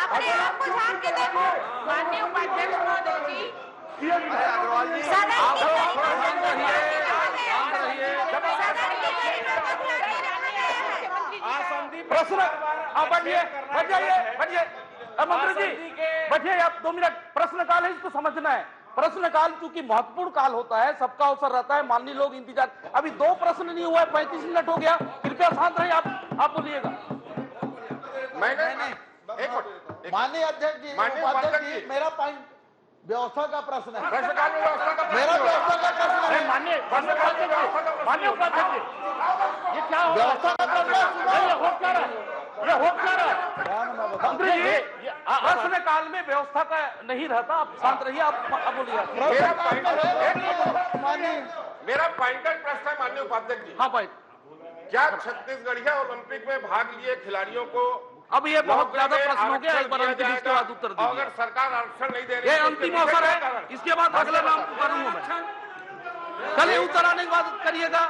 अपने आप को झांक के देखो। माननीय उपाध्यक्ष महोदय जी, अग्रवाल जी, सदन की प्रश्न आप बैठिए, बैठ जाइए, बैठिए। मंत्री जी बैठिए, आप 2 मिनट। प्रश्नकाल है, इसको समझना है। प्रश्नकाल चूंकि महत्वपूर्ण काल होता है, सबका अवसर रहता है, माननीय लोग इंतजार। अभी 2 प्रश्न नहीं हुआ है, 35 मिनट हो गया। कृपया शांत रहिए। आप बोलिएगा। माननीय अध्यक्ष जी, उपाध्यक्ष जी, मेरा पॉइंट व्यवस्था का प्रश्न है। प्रश्नकाल में व्यवस्था का मेरा व्यवस्था का प्रश्न है। माननीय उपाध्यक्ष जी, ये क्या हो रहा है? व्यवस्था का प्रश्न है। ये हो क्या रहा है? ये हो क्या रहा है? मंत्री जी प्रश्नकाल में व्यवस्था का नहीं रहता, आप शांत रहिए। आप बोलिए। मेरा पॉइंटेड प्रश्न है माननीय उपाध्यक्ष जी। हाँ भाई, क्या छत्तीसगढ़िया ओलंपिक में भाग लिए खिलाड़ियों को अब ये बहुत ज्यादा प्रश्न हो गया, एक बार अंतिम इसके बाद उत्तर दीजिए। अगर सरकार आरक्षण नहीं दे रही, ये अंतिम अवसर है, इसके बाद अगला नाम करूंगा मैं। चलिए उत्तर आने के बाद करिएगा।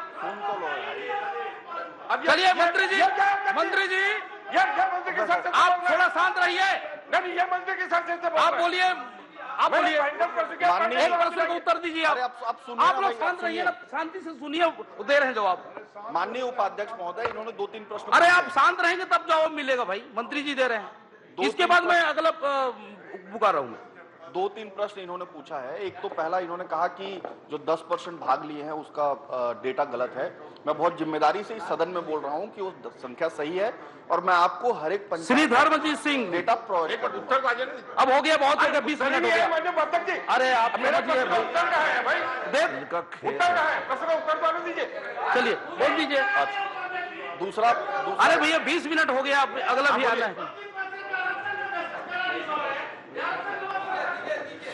चलिए मंत्री जी, मंत्री जी आप थोड़ा शांत रहिए। नहीं, ये मंत्री की संसद से आप बोलिए, आप बोलिए। एक प्रश्न को उत्तर दीजिए। आप लोग शांत रहिए ना, शांति से सुनिए, दे रहे हैं जवाब। माननीय उपाध्यक्ष महोदय, इन्होंने 2-3 प्रश्न। अरे आप शांत रहेंगे तब जवाब मिलेगा भाई। मंत्री जी दे रहे हैं, इसके बाद मैं अगला पुकार रहा हूँ। 2-3 प्रश्न इन्होंने पूछा है। एक तो पहला इन्होंने कहा कि जो 10% भाग लिए हैं उसका डेटा गलत है। मैं बहुत जिम्मेदारी से इस सदन में बोल रहा हूं कि वो संख्या सही है और मैं आपको हर एक श्री धर्मजीत सिंह डेटा प्रोवाइड कर दूंगा। अब हो गया, बहुत हो गया, 20 मिनट हो गया। अरे आप मेरा प्रश्न का उत्तर कहाँ है भाई? उत्तर कहाँ है? प्रश्न का उत्तर तो आने दीजिए। चलिए बोल दीजिए। दूसरा अरे भैया 20 मिनट हो गया, अगला भी आना है।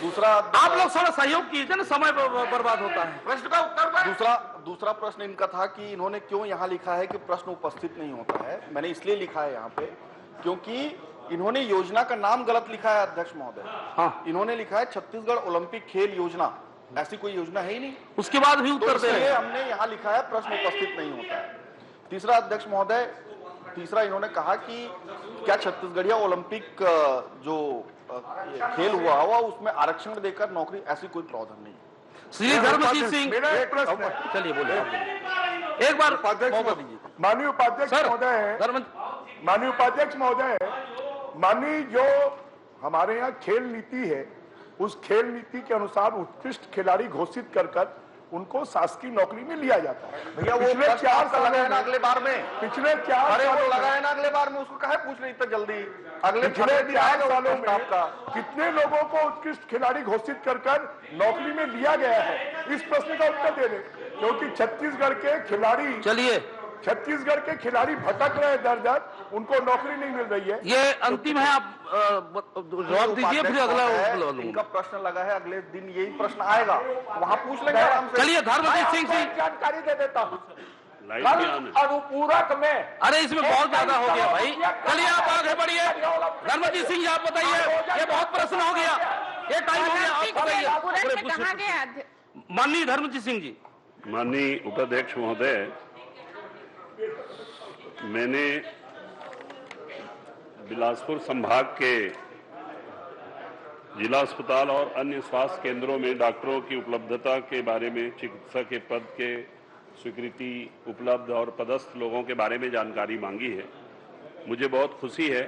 दूसरा आप लोग थोड़ा सहयोग कीजिए ना, समय बर्बाद होता है। प्रश्न का उत्तर दूसरा प्रश्न इनका था कि इन्होंने क्यों यहाँ लिखा है कि प्रश्न उपस्थित नहीं होता है। मैंने इसलिए लिखा है यहाँ पे क्योंकि इन्होंने योजना का नाम गलत लिखा है अध्यक्ष महोदय। हाँ, इन्होंने लिखा है छत्तीसगढ़ ओलंपिक खेल योजना, ऐसी कोई योजना है ही नहीं। उसके बाद भी उत्तर दे रहे हैं। हमने यहाँ लिखा है प्रश्न उपस्थित नहीं होता है। तीसरा अध्यक्ष महोदय, तीसरा इन्होंने कहा कि क्या छत्तीसगढ़िया ओलंपिक जो खेल हुआ उसमें आरक्षण देकर नौकरी, ऐसी कोई प्रावधान नहीं। श्री धर्मजीत सिंह, चलिए बोलिए, एक बार मौका दीजिए। माननीय उपाध्यक्ष महोदय, माननीय जो हमारे यहाँ खेल नीति है, उस खेल नीति के अनुसार उत्कृष्ट खिलाड़ी घोषित कर उनको शासकीय नौकरी में लिया जाता है। भैया वो पिछले 4 साल लगा है ना अगले बार में, पिछले 4 साल लगा है ना अगले बार में, उसको कहे पूछ रही इतना जल्दी। अगले पिछले 4 सालों में कितने लोगों को उत्कृष्ट खिलाड़ी घोषित कर नौकरी में लिया गया है, इस प्रश्न का उत्तर दे दें। क्योंकि छत्तीसगढ़ के खिलाड़ी, चलिए छत्तीसगढ़ के खिलाड़ी भटक रहे दर, उनको नौकरी नहीं मिल रही है। ये अंतिम है, आप जवाब दीजिए, फिर अगला इनका प्रश्न लगा है, अगले दिन यही प्रश्न आएगा, वहां पूछ लेंगे आराम से। चलिए धर्मजीत सिंह जी, जानकारी दे देता हूँ। अनुपूरक में, अरे इसमें बहुत ज्यादा हो गया भाई। चलिए आप आगे बढ़िए। धर्मजीत सिंह जी आप बताइए, ये बहुत प्रश्न हो गया, ये टाइम हो गया, आप बताइए। माननीय धर्मजीत सिंह जी। माननीय उपाध्यक्ष महोदय, मैंने बिलासपुर संभाग के जिला अस्पताल और अन्य स्वास्थ्य केंद्रों में डॉक्टरों की उपलब्धता के बारे में, चिकित्सा के पद के स्वीकृति उपलब्ध और पदस्थ लोगों के बारे में जानकारी मांगी है। मुझे बहुत खुशी है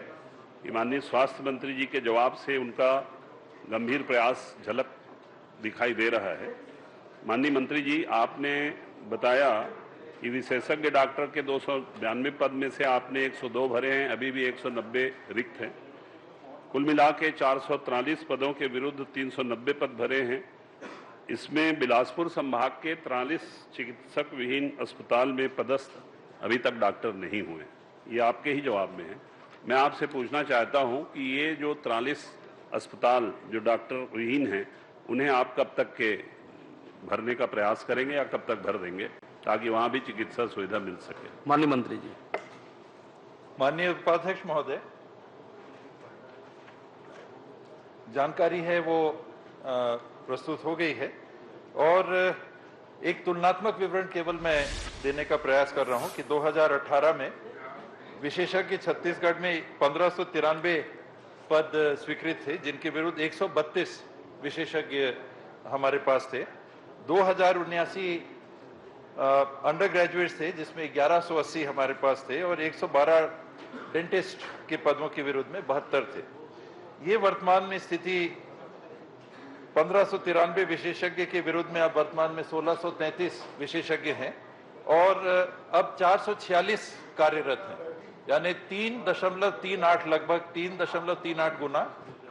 कि माननीय स्वास्थ्य मंत्री जी के जवाब से उनका गंभीर प्रयास झलक दिखाई दे रहा है। माननीय मंत्री जी, आपने बताया कि विशेषज्ञ डॉक्टर के 292 पद में से आपने 102 भरे हैं, अभी भी 190 रिक्त हैं। कुल मिला के 443 पदों के विरुद्ध 390 पद भरे हैं। इसमें बिलासपुर संभाग के 43 चिकित्सक विहीन अस्पताल में पदस्थ अभी तक डॉक्टर नहीं हुए। ये आपके ही जवाब में है। मैं आपसे पूछना चाहता हूं कि ये जो 43 अस्पताल जो डॉक्टर विहीन हैं, उन्हें आप कब तक के भरने का प्रयास करेंगे या कब तक भर देंगे, ताकि वहां भी चिकित्सा सुविधा मिल सके। माननीय मंत्री जी। माननीय उपाध्यक्ष महोदय, जानकारी है वो प्रस्तुत हो गई है और एक तुलनात्मक विवरण केवल मैं देने का प्रयास कर रहा हूं कि 2018 में विशेषज्ञ छत्तीसगढ़ में 1593 पद स्वीकृत थे, जिनके विरुद्ध 132 विशेषज्ञ हमारे पास थे। 2079 अंडर ग्रेजुएट्स थे, जिसमें 1180 हमारे पास थे और 112 डेंटिस्ट के पदों के विरुद्ध में 72 थे। ये वर्तमान में स्थिति 1593 विशेषज्ञ के विरुद्ध में अब वर्तमान में 1633 विशेषज्ञ हैं और अब 446 कार्यरत हैं, यानी 3.38 लगभग 3.38 गुना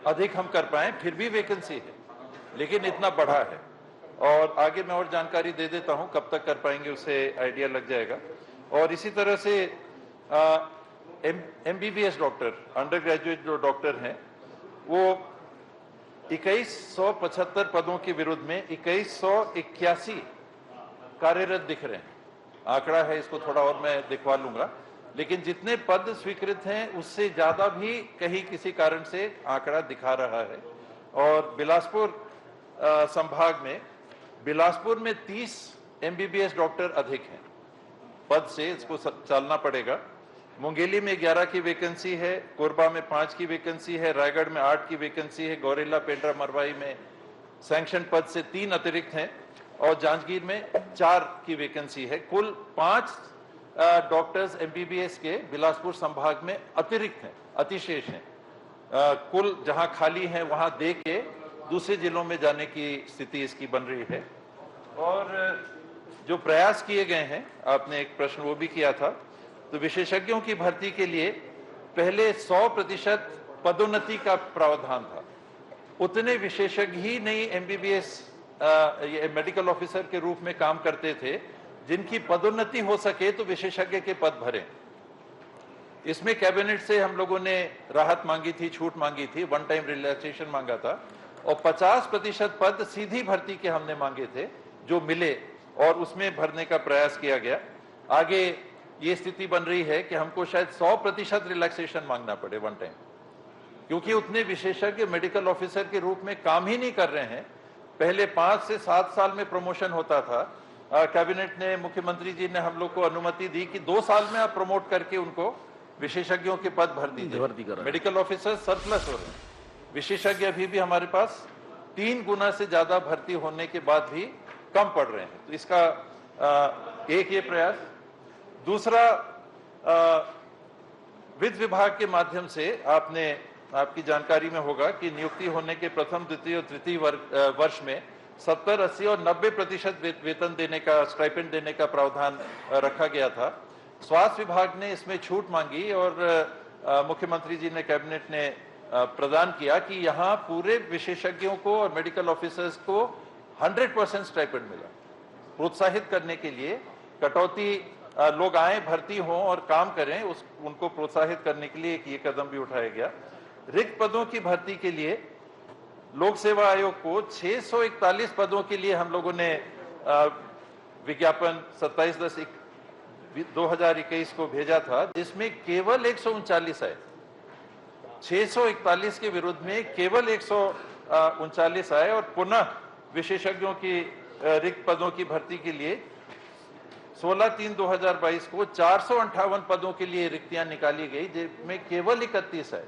अधिक हम कर पाए। फिर भी वैकेंसी है, लेकिन इतना बढ़ा है और आगे मैं और जानकारी दे देता हूं, कब तक कर पाएंगे उससे आइडिया लग जाएगा। और इसी तरह से MBBS डॉक्टर, अंडर ग्रेजुएट जो डॉक्टर हैं, वो 2175 पदों के विरुद्ध में 2181 कार्यरत दिख रहे हैं। आंकड़ा है, इसको थोड़ा और मैं दिखवा लूंगा, लेकिन जितने पद स्वीकृत हैं उससे ज्यादा भी कहीं किसी कारण से आंकड़ा दिखा रहा है। और बिलासपुर संभाग में, बिलासपुर में 30 MBBS डॉक्टर अधिक हैं पद से, इसको चलना पड़ेगा। मुंगेली में 11 की वैकेंसी है, कोरबा में 5 की वैकेंसी है, रायगढ़ में 8 की वैकेंसी है, गौरेला पेंड्रा मरवाई में सैंक्शन पद से 3 अतिरिक्त हैं और जांजगीर में 4 की वैकेंसी है। कुल 5 डॉक्टर्स MBBS के बिलासपुर संभाग में अतिरिक्त हैं, अतिशेष हैं। कुल जहां खाली हैं वहां दे के दूसरे जिलों में जाने की स्थिति इसकी बन रही है। और जो प्रयास किए गए हैं, आपने एक प्रश्न वो भी किया था, तो विशेषज्ञों की भर्ती के लिए पहले 100% पदोन्नति का प्रावधान था। उतने विशेषज्ञ ही नहीं एमबीबीएस मेडिकल ऑफिसर के रूप में काम करते थे जिनकी पदोन्नति हो सके तो विशेषज्ञ के पद भरें। इसमें कैबिनेट से हम लोगों ने राहत मांगी थी, छूट मांगी थी, वन टाइम रिलैक्सेशन मांगा था, और 50% पद सीधी भर्ती के हमने मांगे थे जो मिले, और उसमें भरने का प्रयास किया गया। आगे ये स्थिति बन रही है कि हमको शायद 100% रिलैक्सेशन मांगना पड़े वन टाइम, क्योंकि उतने विशेषज्ञ मेडिकल ऑफिसर के रूप में काम ही नहीं कर रहे हैं। पहले 5 से 7 साल में प्रमोशन होता था। कैबिनेट ने, मुख्यमंत्री जी ने हम लोग को अनुमति दी कि 2 साल में आप प्रमोट करके उनको विशेषज्ञों के पद भर दीजिए। मेडिकल ऑफिसर सरप्लस हो रहे हैं, विशेषज्ञ अभी भी हमारे पास 3 गुना से ज्यादा भर्ती होने के बाद भी कम पड़ रहे हैं। तो इसका एक ये प्रयास। दूसरा, वित्त विभाग के माध्यम से आपकी जानकारी में होगा कि नियुक्ति होने के प्रथम, द्वितीय और तृतीय वर्ष में 70, 80 और 90% वेतन देने का, स्टाइपेंड देने का प्रावधान रखा गया था। स्वास्थ्य विभाग ने इसमें छूट मांगी और मुख्यमंत्री जी ने, कैबिनेट ने प्रदान किया कि यहाँ पूरे विशेषज्ञों को और मेडिकल ऑफिसर्स को 100% स्टाइपेंड मिला। प्रोत्साहित करने के लिए कटौती, लोग आए, भर्ती हों और काम करें, उनको प्रोत्साहित करने के लिए ये कदम भी उठाया गया। रिक्त पदों की भर्ती के लिए लोक सेवा आयोग को 641 पदों के लिए हम लोगों ने विज्ञापन 27/10/2021 को भेजा था, जिसमें केवल 139 आए। 641 के विरुद्ध में केवल 139 आए, और पुनः विशेषज्ञों की रिक्त पदों की भर्ती के लिए 16/3/2022 को 458 पदों के लिए रिक्तियां निकाली गई, जिसमें केवल 31 आए।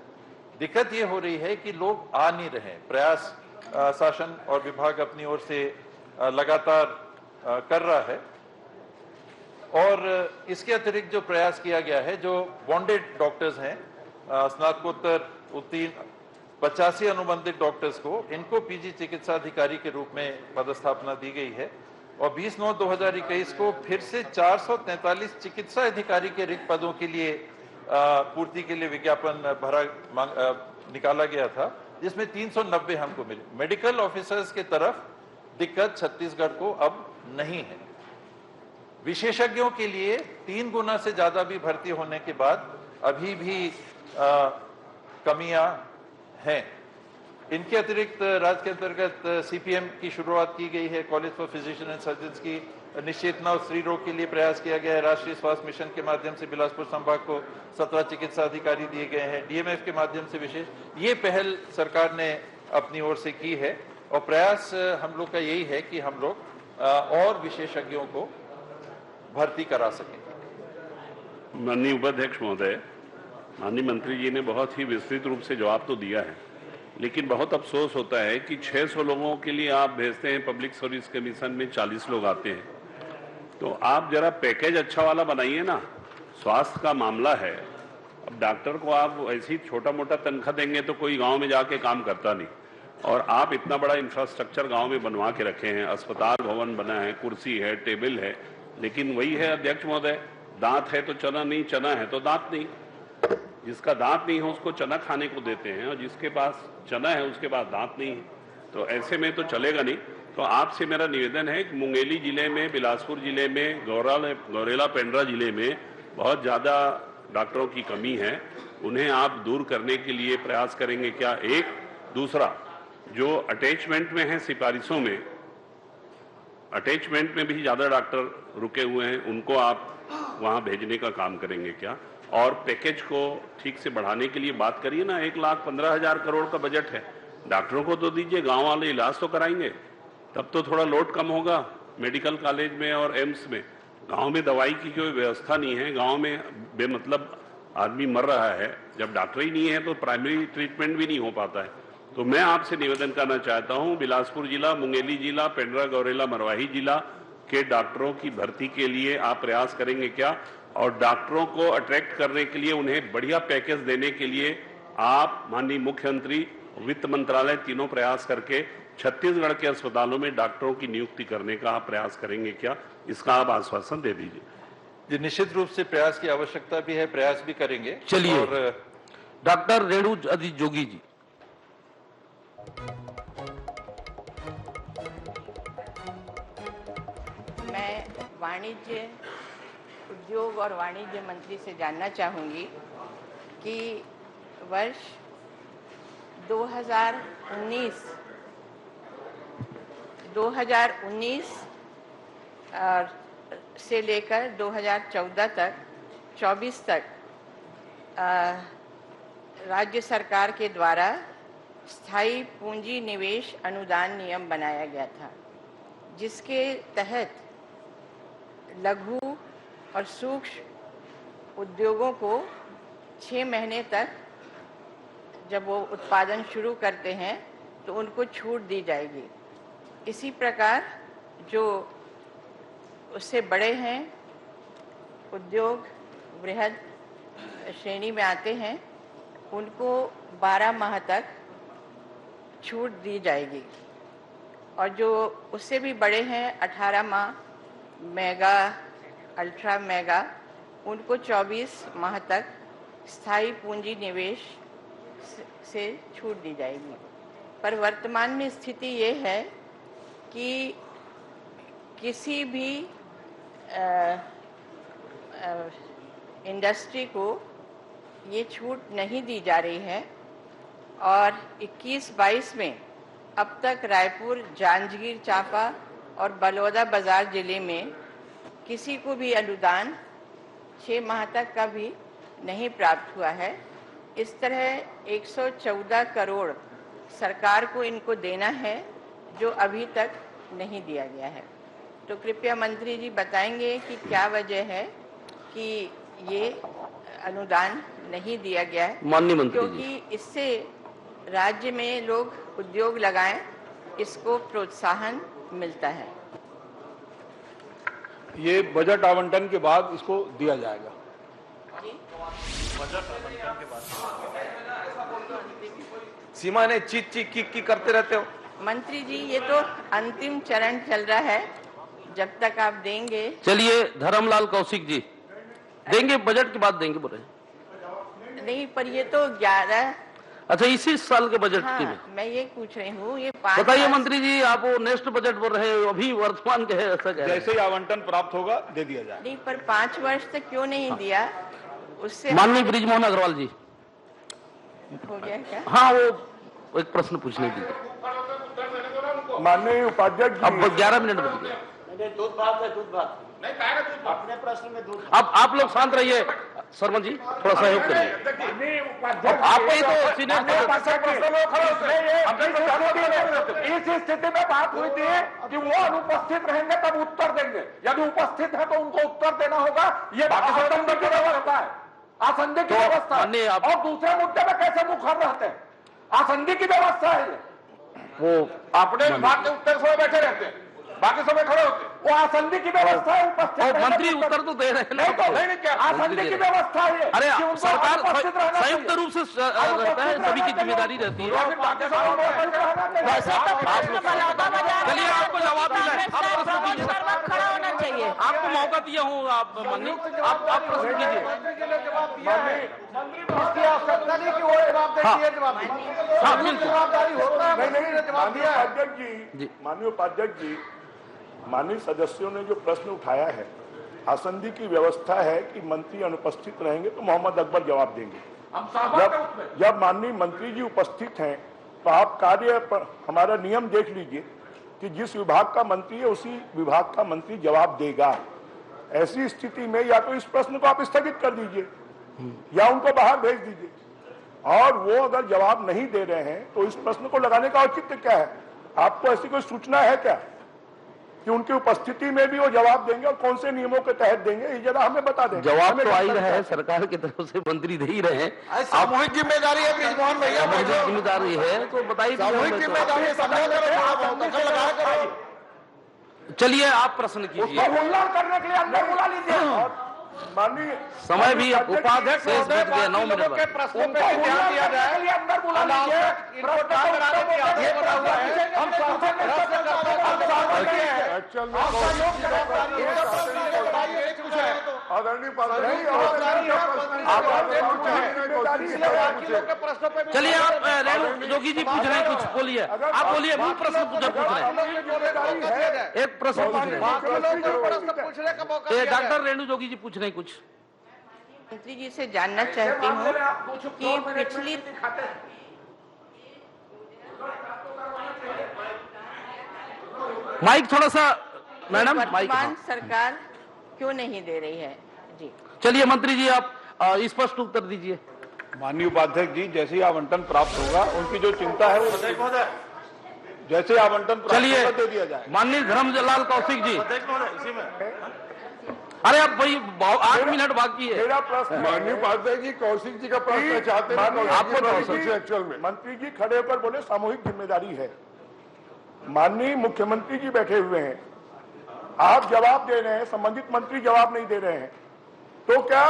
दिक्कत ये हो रही है कि लोग आ नहीं रहे। प्रयास शासन और विभाग अपनी ओर से लगातार कर रहा है। और इसके अतिरिक्त जो प्रयास किया गया है, जो बॉन्डेड डॉक्टर्स हैं, स्नातकोत्तर उत्तीर्ण 85 अनुबंधित डॉक्टर्स को, इनको पीजी चिकित्सा अधिकारी के रूप में पदस्थापना दी गई है। और 20/9/2021 को फिर से 443 चिकित्सा अधिकारी के रिक्त पदों के लिए पूर्ति के लिए विज्ञापन निकाला गया था, जिसमें 390 हमको मिले। मेडिकल ऑफिसर्स के तरफ दिक्कत छत्तीसगढ़ को अब नहीं है। विशेषज्ञों के लिए 3 गुना से ज्यादा भी भर्ती होने के बाद अभी भी कमियां हैं। इनके अतिरिक्त राज्य के अंतर्गत सीपीएम की शुरुआत की गई है, college for physician and surgeons की। निश्चेतना और स्त्री रोग के लिए प्रयास किया गया है। राष्ट्रीय स्वास्थ्य मिशन के माध्यम से बिलासपुर संभाग को 17 चिकित्सा अधिकारी दिए गए हैं। डीएमएफ के माध्यम से विशेष ये पहल सरकार ने अपनी ओर से की है, और प्रयास हम लोग का यही है कि हम लोग और विशेषज्ञों को भर्ती करा सकें। माननीय उपाध्यक्ष महोदय, माननीय मंत्री जी ने बहुत ही विस्तृत रूप से जवाब तो दिया है, लेकिन बहुत अफसोस होता है कि 600 लोगों के लिए आप भेजते हैं, पब्लिक सर्विस कमीशन में 40 लोग आते हैं। तो आप जरा पैकेज अच्छा वाला बनाइए ना। स्वास्थ्य का मामला है, अब डॉक्टर को आप ऐसी छोटा मोटा तनख्वाह देंगे तो कोई गांव में जाके काम करता नहीं। और आप इतना बड़ा इंफ्रास्ट्रक्चर गांव में बनवा के रखे हैं, अस्पताल भवन बना है, कुर्सी है, टेबल है, लेकिन वही है अध्यक्ष महोदय, दांत है तो चना नहीं, चना है तो दांत नहीं। जिसका दांत नहीं हो उसको चना खाने को देते हैं, और जिसके पास चना है उसके पास दांत नहीं है। तो ऐसे में तो चलेगा नहीं। तो आपसे मेरा निवेदन है कि मुंगेली जिले में, बिलासपुर जिले में, गौरेला पेंड्रा जिले में बहुत ज़्यादा डॉक्टरों की कमी है, उन्हें आप दूर करने के लिए प्रयास करेंगे क्या? एक, दूसरा, जो अटैचमेंट में है, सिफारिशों में अटैचमेंट में भी ज़्यादा डॉक्टर रुके हुए हैं, उनको आप वहाँ भेजने का काम करेंगे क्या? और पैकेज को ठीक से बढ़ाने के लिए बात करिए ना। 1,15,000 करोड़ का बजट है, डॉक्टरों को तो दीजिए, गांव वाले इलाज तो कराएंगे, तब तो थोड़ा लोड कम होगा मेडिकल कॉलेज में और एम्स में। गांव में दवाई की कोई व्यवस्था नहीं है, गांव में बेमतलब आदमी मर रहा है। जब डॉक्टर ही नहीं है तो प्राइमरी ट्रीटमेंट भी नहीं हो पाता है। तो मैं आपसे निवेदन करना चाहता हूं, बिलासपुर जिला, मुंगेली जिला, पेंड्रा गौरेला मरवाही जिला के डॉक्टरों की भर्ती के लिए आप प्रयास करेंगे क्या? और डॉक्टरों को अट्रैक्ट करने के लिए, उन्हें बढ़िया पैकेज देने के लिए आप माननीय मुख्यमंत्री वित्त मंत्रालय तीनों प्रयास करके छत्तीसगढ़ के अस्पतालों में डॉक्टरों की नियुक्ति करने का आप प्रयास करेंगे क्या? इसका आप आश्वासन दे दीजिए। जी, निश्चित रूप से प्रयास की आवश्यकता भी है, प्रयास भी करेंगे। चलिए, और डॉक्टर रेणु जोगी जी। मैं वाणिज्य उद्योग और वाणिज्य मंत्री से जानना चाहूंगी कि वर्ष 2019 से लेकर 2014 तक 24 तक राज्य सरकार के द्वारा स्थायी पूंजी निवेश अनुदान नियम बनाया गया था, जिसके तहत लघु और सूक्ष्म उद्योगों को 6 महीने तक जब वो उत्पादन शुरू करते हैं तो उनको छूट दी जाएगी। इसी प्रकार जो उससे बड़े हैं, उद्योग बृहद श्रेणी में आते हैं, उनको 12 माह तक छूट दी जाएगी। और जो उससे भी बड़े हैं 18 माह, मेगा, अल्ट्रा मेगा, उनको 24 माह तक स्थायी पूंजी निवेश से छूट दी जाएगी। पर वर्तमान में स्थिति ये है कि किसी भी इंडस्ट्री को ये छूट नहीं दी जा रही है और 21-22 में अब तक रायपुर, जांजगीर चांपा और बलौदा बाजार जिले में किसी को भी अनुदान 6 माह तक का भी नहीं प्राप्त हुआ है। इस तरह 114 करोड़ सरकार को इनको देना है, जो अभी तक नहीं दिया गया है। तो कृपया मंत्री जी बताएंगे कि क्या वजह है कि ये अनुदान नहीं दिया गया है? माननीय मंत्री जी, क्योंकि इससे राज्य में लोग उद्योग लगाएं, इसको प्रोत्साहन मिलता है। ये बजट आवंटन के बाद इसको दिया जाएगा। सीमा ने चीख की करते रहते हो। मंत्री जी, ये तो अंतिम चरण चल रहा है, जब तक आप देंगे। चलिए, धर्मलाल कौशिक जी। देंगे, बजट के बाद देंगे बोले। नहीं, पर ये तो 11। अच्छा, इसी साल के बजट की में मैं ये पूछ रही हूँ, ये 5। बताइए मंत्री जी, आप वो नेक्स्ट बजट बोल रहे हैं, अभी वर्तमान के है, ऐसा कह रहे हैं। जैसे ही आवंटन प्राप्त होगा दे दिया जाए। नहीं, पर 5 वर्ष तक क्यों नहीं दिया? उससे माननीय ब्रिजमोहन अग्रवाल जी हो गया क्या? हाँ, वो एक प्रश्न पूछने दीजिए। माननीय उपाध्यक्ष जी, अब 11 मिनट बच गए। दूध भात है, दूध भात अपने प्रश्न में दूध। अब आप लोग शांत रहिए। शर्मा जी, थोड़ा सहयोग करिए। आपको तो सीनियर इस स्थिति में बात हुई थी कि वो अनुपस्थित रहेंगे तब उत्तर देंगे। यदि उपस्थित है तो उनको उत्तर देना होगा। ये आसंदी की व्यवस्था है, आसंदी की व्यवस्था। और दूसरे मुद्दे में कैसे मुखर रहते हैं? आसंदी की व्यवस्था है ये। वो अपने विभाग के उत्तर से बैठे रहते हैं, बाकी समय खड़े होते। वो आसंदी की व्यवस्था है, उपस्थित मंत्री उत्तर तो दे रहे हैं। नहीं क्या आसंदी की व्यवस्था है? अरे सरकार संयुक्त रूप से रहता है, सभी की जिम्मेदारी रहती है। चलिए, आपको जवाब मिला है, आप प्रश्न कीजिए। खड़ा होना चाहिए। आपको मौका दिया हूँ, आप माननीय, आप प्रश्न कीजिए। इसकी आवश्यकता नहीं कि वो जवाब देती है, जवाब जवाबदारी होता है। माननीय उपाध्यक्ष जी, माननीय सदस्यों ने जो प्रश्न उठाया है, आसंदी की व्यवस्था है कि मंत्री अनुपस्थित रहेंगे तो मोहम्मद अकबर जवाब देंगे। जब माननीय मंत्री जी उपस्थित हैं तो आप कार्य पर हमारा नियम देख लीजिए कि जिस विभाग का मंत्री है उसी विभाग का मंत्री जवाब देगा। ऐसी स्थिति में या तो इस प्रश्न को आप स्थगित कर दीजिए या उनको बाहर भेज दीजिए, और वो अगर जवाब नहीं दे रहे हैं तो इस प्रश्न को लगाने का औचित्य क्या है? आपको ऐसी कोई सूचना है क्या कि उनकी उपस्थिति में भी वो जवाब देंगे और कौन से नियमों के तहत देंगे? ये जरा हमें बता दें। जवाब तो आ ही रहा है, सरकार की तरफ से मंत्री दे ही रहे हैं। सामूहिक जिम्मेदारी है ब्रिजमोहन भैया, जिम्मेदारी है तो बताइए। सामूहिक जिम्मेदारी है। चलिए, आप प्रश्न कीजिए। उल्लंघन करने के लिए अंदर बुला लीजिए। माननीय समय भी उपाध्यक्ष शेष बच गए 9 मिनट के प्रश्नों पे भी ध्यान दिया जाए। अंदर बुला लीजिए। चलिए आप रेणु जोगी जी पूछ रहे हैं, कुछ बोलिए, आप बोलिए, मूल प्रश्न पूछ रहे हैं, एक प्रश्न पूछ रहे हैं, डॉक्टर रेणु जोगी जी पूछ रहे हैं कुछ। मंत्री जी से जानना चाहती हूँ कि पिछली माइक थोड़ा सा मैडम, माइक। वर्तमान सरकार क्यों नहीं दे रही है? जी चलिए मंत्री जी आप स्पष्ट उत्तर दीजिए। माननीय उपाध्यक्ष जी, जैसे ही आवंटन प्राप्त होगा उनकी जो चिंता है वो जैसे आवंटन प्राप्त होगा दे दिया जाए। माननीय धर्मलाल कौशिक जी, अरे अब भाई 8 मिनट बाकी है। मेरा प्रश्न माननीय उपाध्यक्ष जी, कौशिक जी का प्रश्न चाहते हैं आपको एक्चुअल में। मंत्री जी खड़े होकर बोले सामूहिक जिम्मेदारी है। माननीय मुख्यमंत्री जी बैठे हुए हैं, आप जवाब दे रहे हैं, संबंधित मंत्री जवाब नहीं दे रहे हैं, तो क्या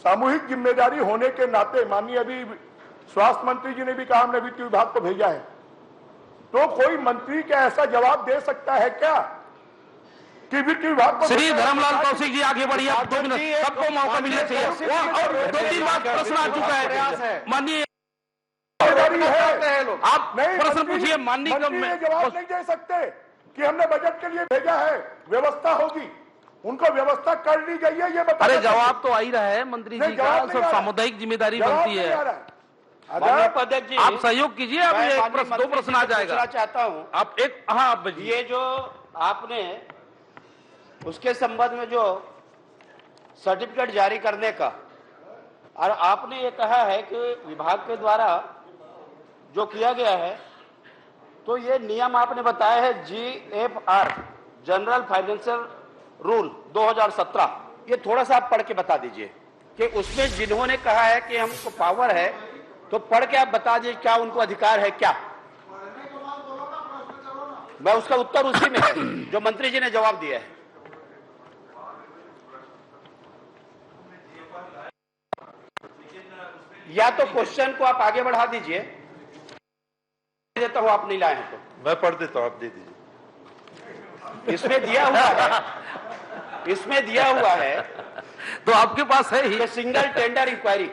सामूहिक जिम्मेदारी होने के नाते, माननीय अभी स्वास्थ्य मंत्री जी ने भी कहा हमने वित्त विभाग को भेजा है, तो कोई मंत्री क्या ऐसा जवाब दे सकता है क्या कि वित्त विभाग को? श्री धर्मलाल कौशिक जी आगे बढ़िए, 2 मिनट, सबको मौका मिलना चाहिए। और 2-3 बार प्रश्न आ चुका है माननीय, आप प्रश्न पूछिए। माननीय जवाब नहीं दे सकते कि हमने बजट के लिए भेजा है, व्यवस्था होगी, उनको व्यवस्था कर ली गई है, ये बता। अरे जवाब तो आ ही रहा है मंत्री जी का, सब सामुदायिक जिम्मेदारी बनती है। उपाध्यक्ष जी आप सहयोग कीजिए, अब ये 2 प्रश्न आ जाएगा। चाहता हूं आप एक, हाँ आप ये जो आपने उसके संबंध में जो सर्टिफिकेट जारी करने का, और आपने ये कहा है कि विभाग के द्वारा जो किया गया है, तो ये नियम आपने बताया है GFR जनरल फाइनेंशियल रूल 2017, ये थोड़ा सा आप पढ़ के बता दीजिए कि उसमें जिन्होंने कहा है कि हमको पावर है, तो पढ़ के आप बता दीजिए क्या उनको अधिकार है क्या। मैं उसका उत्तर उसी में है जो मंत्री जी ने जवाब दिया है। या तो क्वेश्चन को आप आगे बढ़ा दीजिए, देता हूं, आप नहीं लाए हैं तो मैं पढ़ देता हूं, आप दे दीजिए। इसमें दिया हुआ है, इसमें दिया हुआ है तो आपके पास है ही सिंगल टेंडर इंक्वायरी।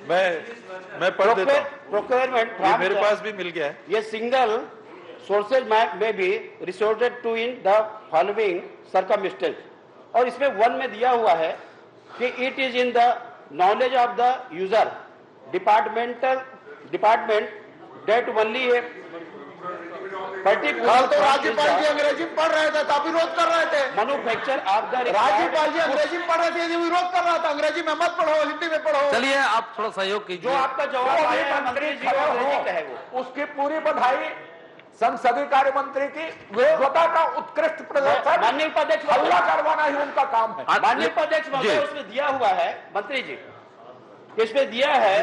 मैं पढ़ देता हूं, प्रोक्योरमेंट मेरे पास भी मिल गया है। ये सिंगल सोर्सेज में भी resorted to in the following circumstances, और इसमें 1 में दिया हुआ है कि it is in the knowledge of the user department that only है। कल तो राज्यपाल जी अंग्रेजी में पढ़ रहे थे, तब विरोध कर रहे थे। मैन्युफैक्चर ऑफ द राज्यपाल जी अंग्रेजी में पढ़ रहे थे, विरोध कर रहा था, अंग्रेजी में मत पढ़ो, हिंदी में पढ़ो। चलिए आप थोड़ा सहयोग कीजिए। जो आपका जवाब आया मंत्री जी का है वो, उसकी पूरी बधाई संसदीय कार्य मंत्री की विरोधता का उत्कृष्ट प्रदर्शन। माननीय उपाध्यक्ष, हल्ला करवाना ही उनका काम है। माननीय उपाध्यक्ष महोदय, उसमें दिया हुआ है मंत्री जी, इसमें दिया है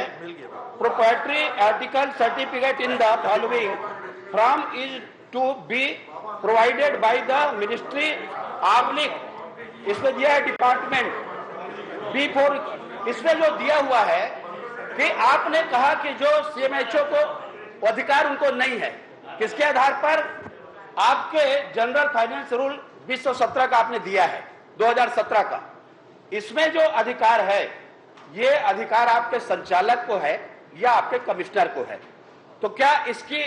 proprietary article certificate in the following form is to be provided by the ministry oblique, इसमें दिया है डिपार्टमेंट B4। इसमें जो दिया हुआ है कि आपने कहा कि जो CMHO को अधिकार उनको नहीं है, किसके आधार पर? आपके जनरल फाइनेंस रूल 2017 का आपने दिया है, 2017 का। इसमें जो अधिकार है, ये अधिकार आपके संचालक को है या आपके कमिश्नर को है? तो क्या इसकी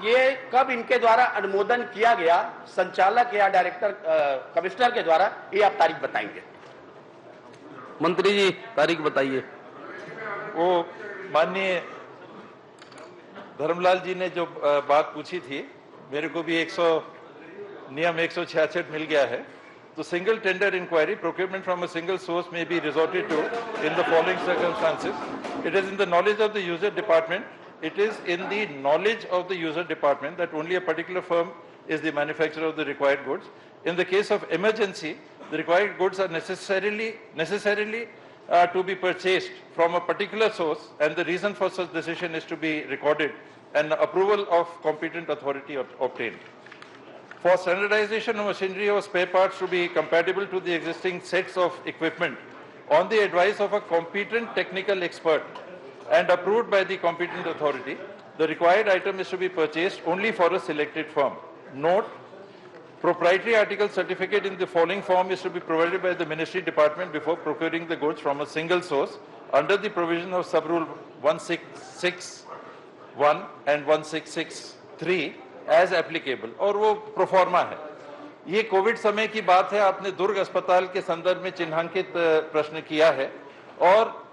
ये कब इनके द्वारा अनुमोदन किया गया, संचालक या डायरेक्टर कमिश्नर के द्वारा, ये आप तारीख बताएंगे? मंत्री जी तारीख बताइए। वो माननीय धर्मलाल जी ने जो बात पूछी थी, मेरे को भी नियम 166 मिल गया है। तो single tender inquiry, procurement from a single source may be resorted to in the following circumstances. It is in the knowledge of the user department. It is in the knowledge of the user department that only a particular firm is the manufacturer of the required goods. In the case of emergency, the required goods are necessarily to be purchased from a particular source, and the reason for such decision is to be recorded and approval of competent authority obtained. for standardization of machinery or spare parts to be compatible to the existing sets of equipment on the advice of a competent technical expert and approved by the competent authority. The required item is to be purchased only for a selected firm. Note, proprietary article certificate in the following form is to be provided by the Ministry Department before procuring the goods from a single source under the provision of Sub-Rule 1661 and 1663 as applicable. और वो proforma है। ये Covid समय की बात है, आपने दुर्ग अस्पताल के संदर्भ में चिन्हांकित प्रश्न किया है और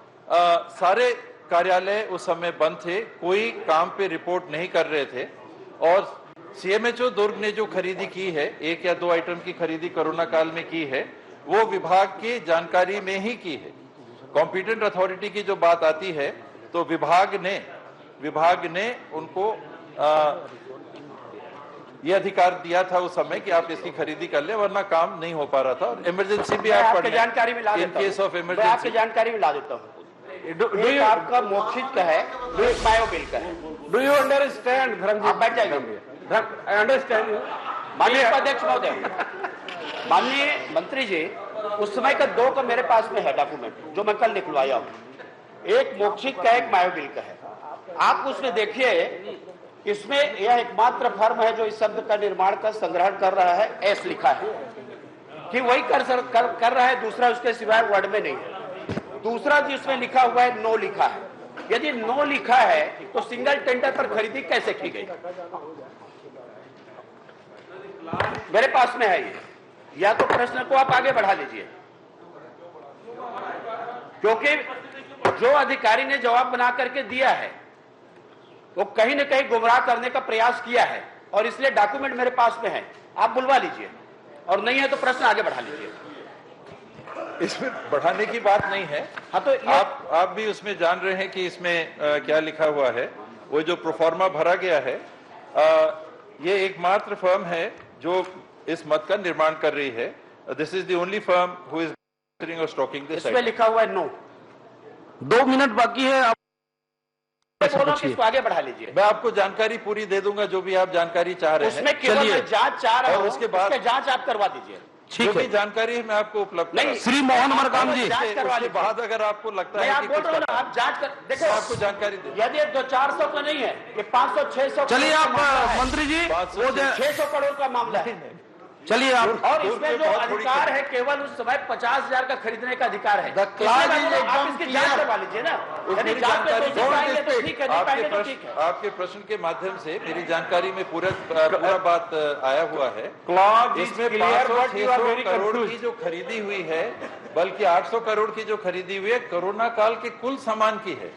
सारे कार्यालय उस समय बंद थे, कोई काम पे रिपोर्ट नहीं कर रहे थे और सीएमएचओ दुर्ग ने जो खरीदी की है, 1 या 2 आइटम की खरीदी कोरोना काल में की है, वो विभाग की जानकारी में ही की है। कॉम्पिटेंट अथॉरिटी की जो बात आती है तो विभाग ने उनको ये अधिकार दिया था उस समय कि आप इसकी खरीदी कर ले, वरना काम नहीं हो पा रहा था। और इमरजेंसी भी आप पढ़ जानकारी में ला देता हूं, इन केस ऑफ इमरजेंसी आपकी जानकारी में ला देता हूं। एक आपका मौखिक का है, एक बायोबिल का है। Do you understand? आप बैठ जाइए। अंडरस्टैंड। माननीय उपाध्यक्ष महोदय, माननीय मंत्री जी, उस समय का 2 का मेरे पास में है डॉक्यूमेंट जो मैं कल निकलवाया हूं। एक मौखिक का, एक बायोबिल का है। आप उसमें देखिए, इसमें यह एकमात्र फर्म है जो इस शब्द का निर्माण का संग्रहण कर रहा है, एस लिखा है कि वही कर रहा है, दूसरा उसके सिवाय वर्ड में नहीं है। दूसरा जिसमें लिखा हुआ है नो लिखा है। यदि नो लिखा है तो सिंगल टेंडर पर खरीदी कैसे की गई? मेरे पास में है ये, या तो प्रश्न को आप आगे बढ़ा लीजिए, क्योंकि जो अधिकारी ने जवाब बना करके दिया है वो कहीं न कहीं गुमराह करने का प्रयास किया है और इसलिए डॉक्यूमेंट मेरे पास में है। आप बुलवा लीजिए और नहीं है तो प्रश्न आगे बढ़ा लीजिए। इसमें बढ़ाने की बात नहीं है। हाँ, तो आप भी उसमें जान रहे हैं कि इसमें क्या लिखा हुआ है। वो जो प्रोफॉर्मा भरा गया है, ये एकमात्र फर्म है जो इस मत का निर्माण कर रही है। This is the only firm who is और स्टॉकिंग दिस। इसमें लिखा हुआ है नो। 2 मिनट बाकी है, आप इसको आगे बढ़ा लीजिए। मैं आपको जानकारी पूरी दे दूंगा जो भी आप जानकारी चाह रहे हैं। उसमें केवल मैं जांच चाह रहा हूं, उसके बाद जांच आप करवा दीजिए। जो भी जानकारी है मैं आपको उपलब्ध नहीं, श्री मोहन मरकाम जी, उसके बाद अगर आपको लगता है कि कुछ आप जांच कर देखो, आपको जानकारी दे। यदि 400 का नहीं है, ये 500-600। चलिए आप मंत्री जी, वो 600 करोड़ का मामला है। चलिए आप, और इसमें जो अधिकार है केवल उस समय 50,000 का खरीदने का अधिकार है। आप इसकी जांच करवा लीजिए ना। यदि जांच में तो ठीक है, नहीं पाएंगे तो ठीक है। आपके प्रश्न के माध्यम से मेरी जानकारी में पूरा बात आया हुआ है। इसमें 500-600 करोड़ की जो खरीदी हुई है, बल्कि 800 करोड़ की जो खरीदी हुई है, कोरोना काल के कुल सामान की है।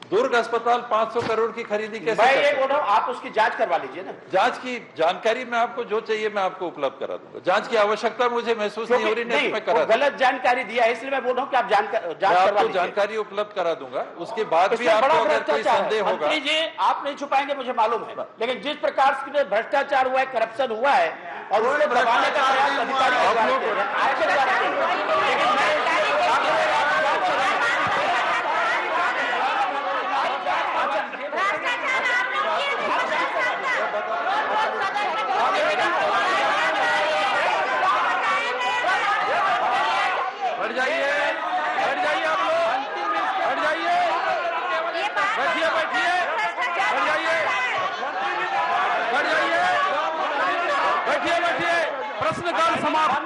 दुर्ग अस्पताल 500 करोड़ की खरीदी कैसे? मैं ये बोल रहा हूं, आप उसकी जांच करवा लीजिए ना। जांच की जानकारी मैं आपको जो चाहिए मैं आपको उपलब्ध करा दूंगा। जांच की आवश्यकता मुझे महसूस नहीं हो रही, नहीं मैं करा गलत जानकारी दिया है, इसलिए मैं बोल रहा हूं कि आप जांच करवा लीजिए। जानकारी उपलब्ध करा दूंगा। उसके बाद भी आपको अगर कोई संदेह होगा। मंत्री जी, आप नहीं छुपाएंगे मुझे मालूम है, लेकिन जिस प्रकार से भ्रष्टाचार हुआ है, करप्शन हुआ है और उसको दबाने का प्रयास अधिकारी बैठ जाइए आप लोग, बैठ जाइए, बैठिए, बैठ जाइए, बैठिए, प्रश्नकाल समाप्त।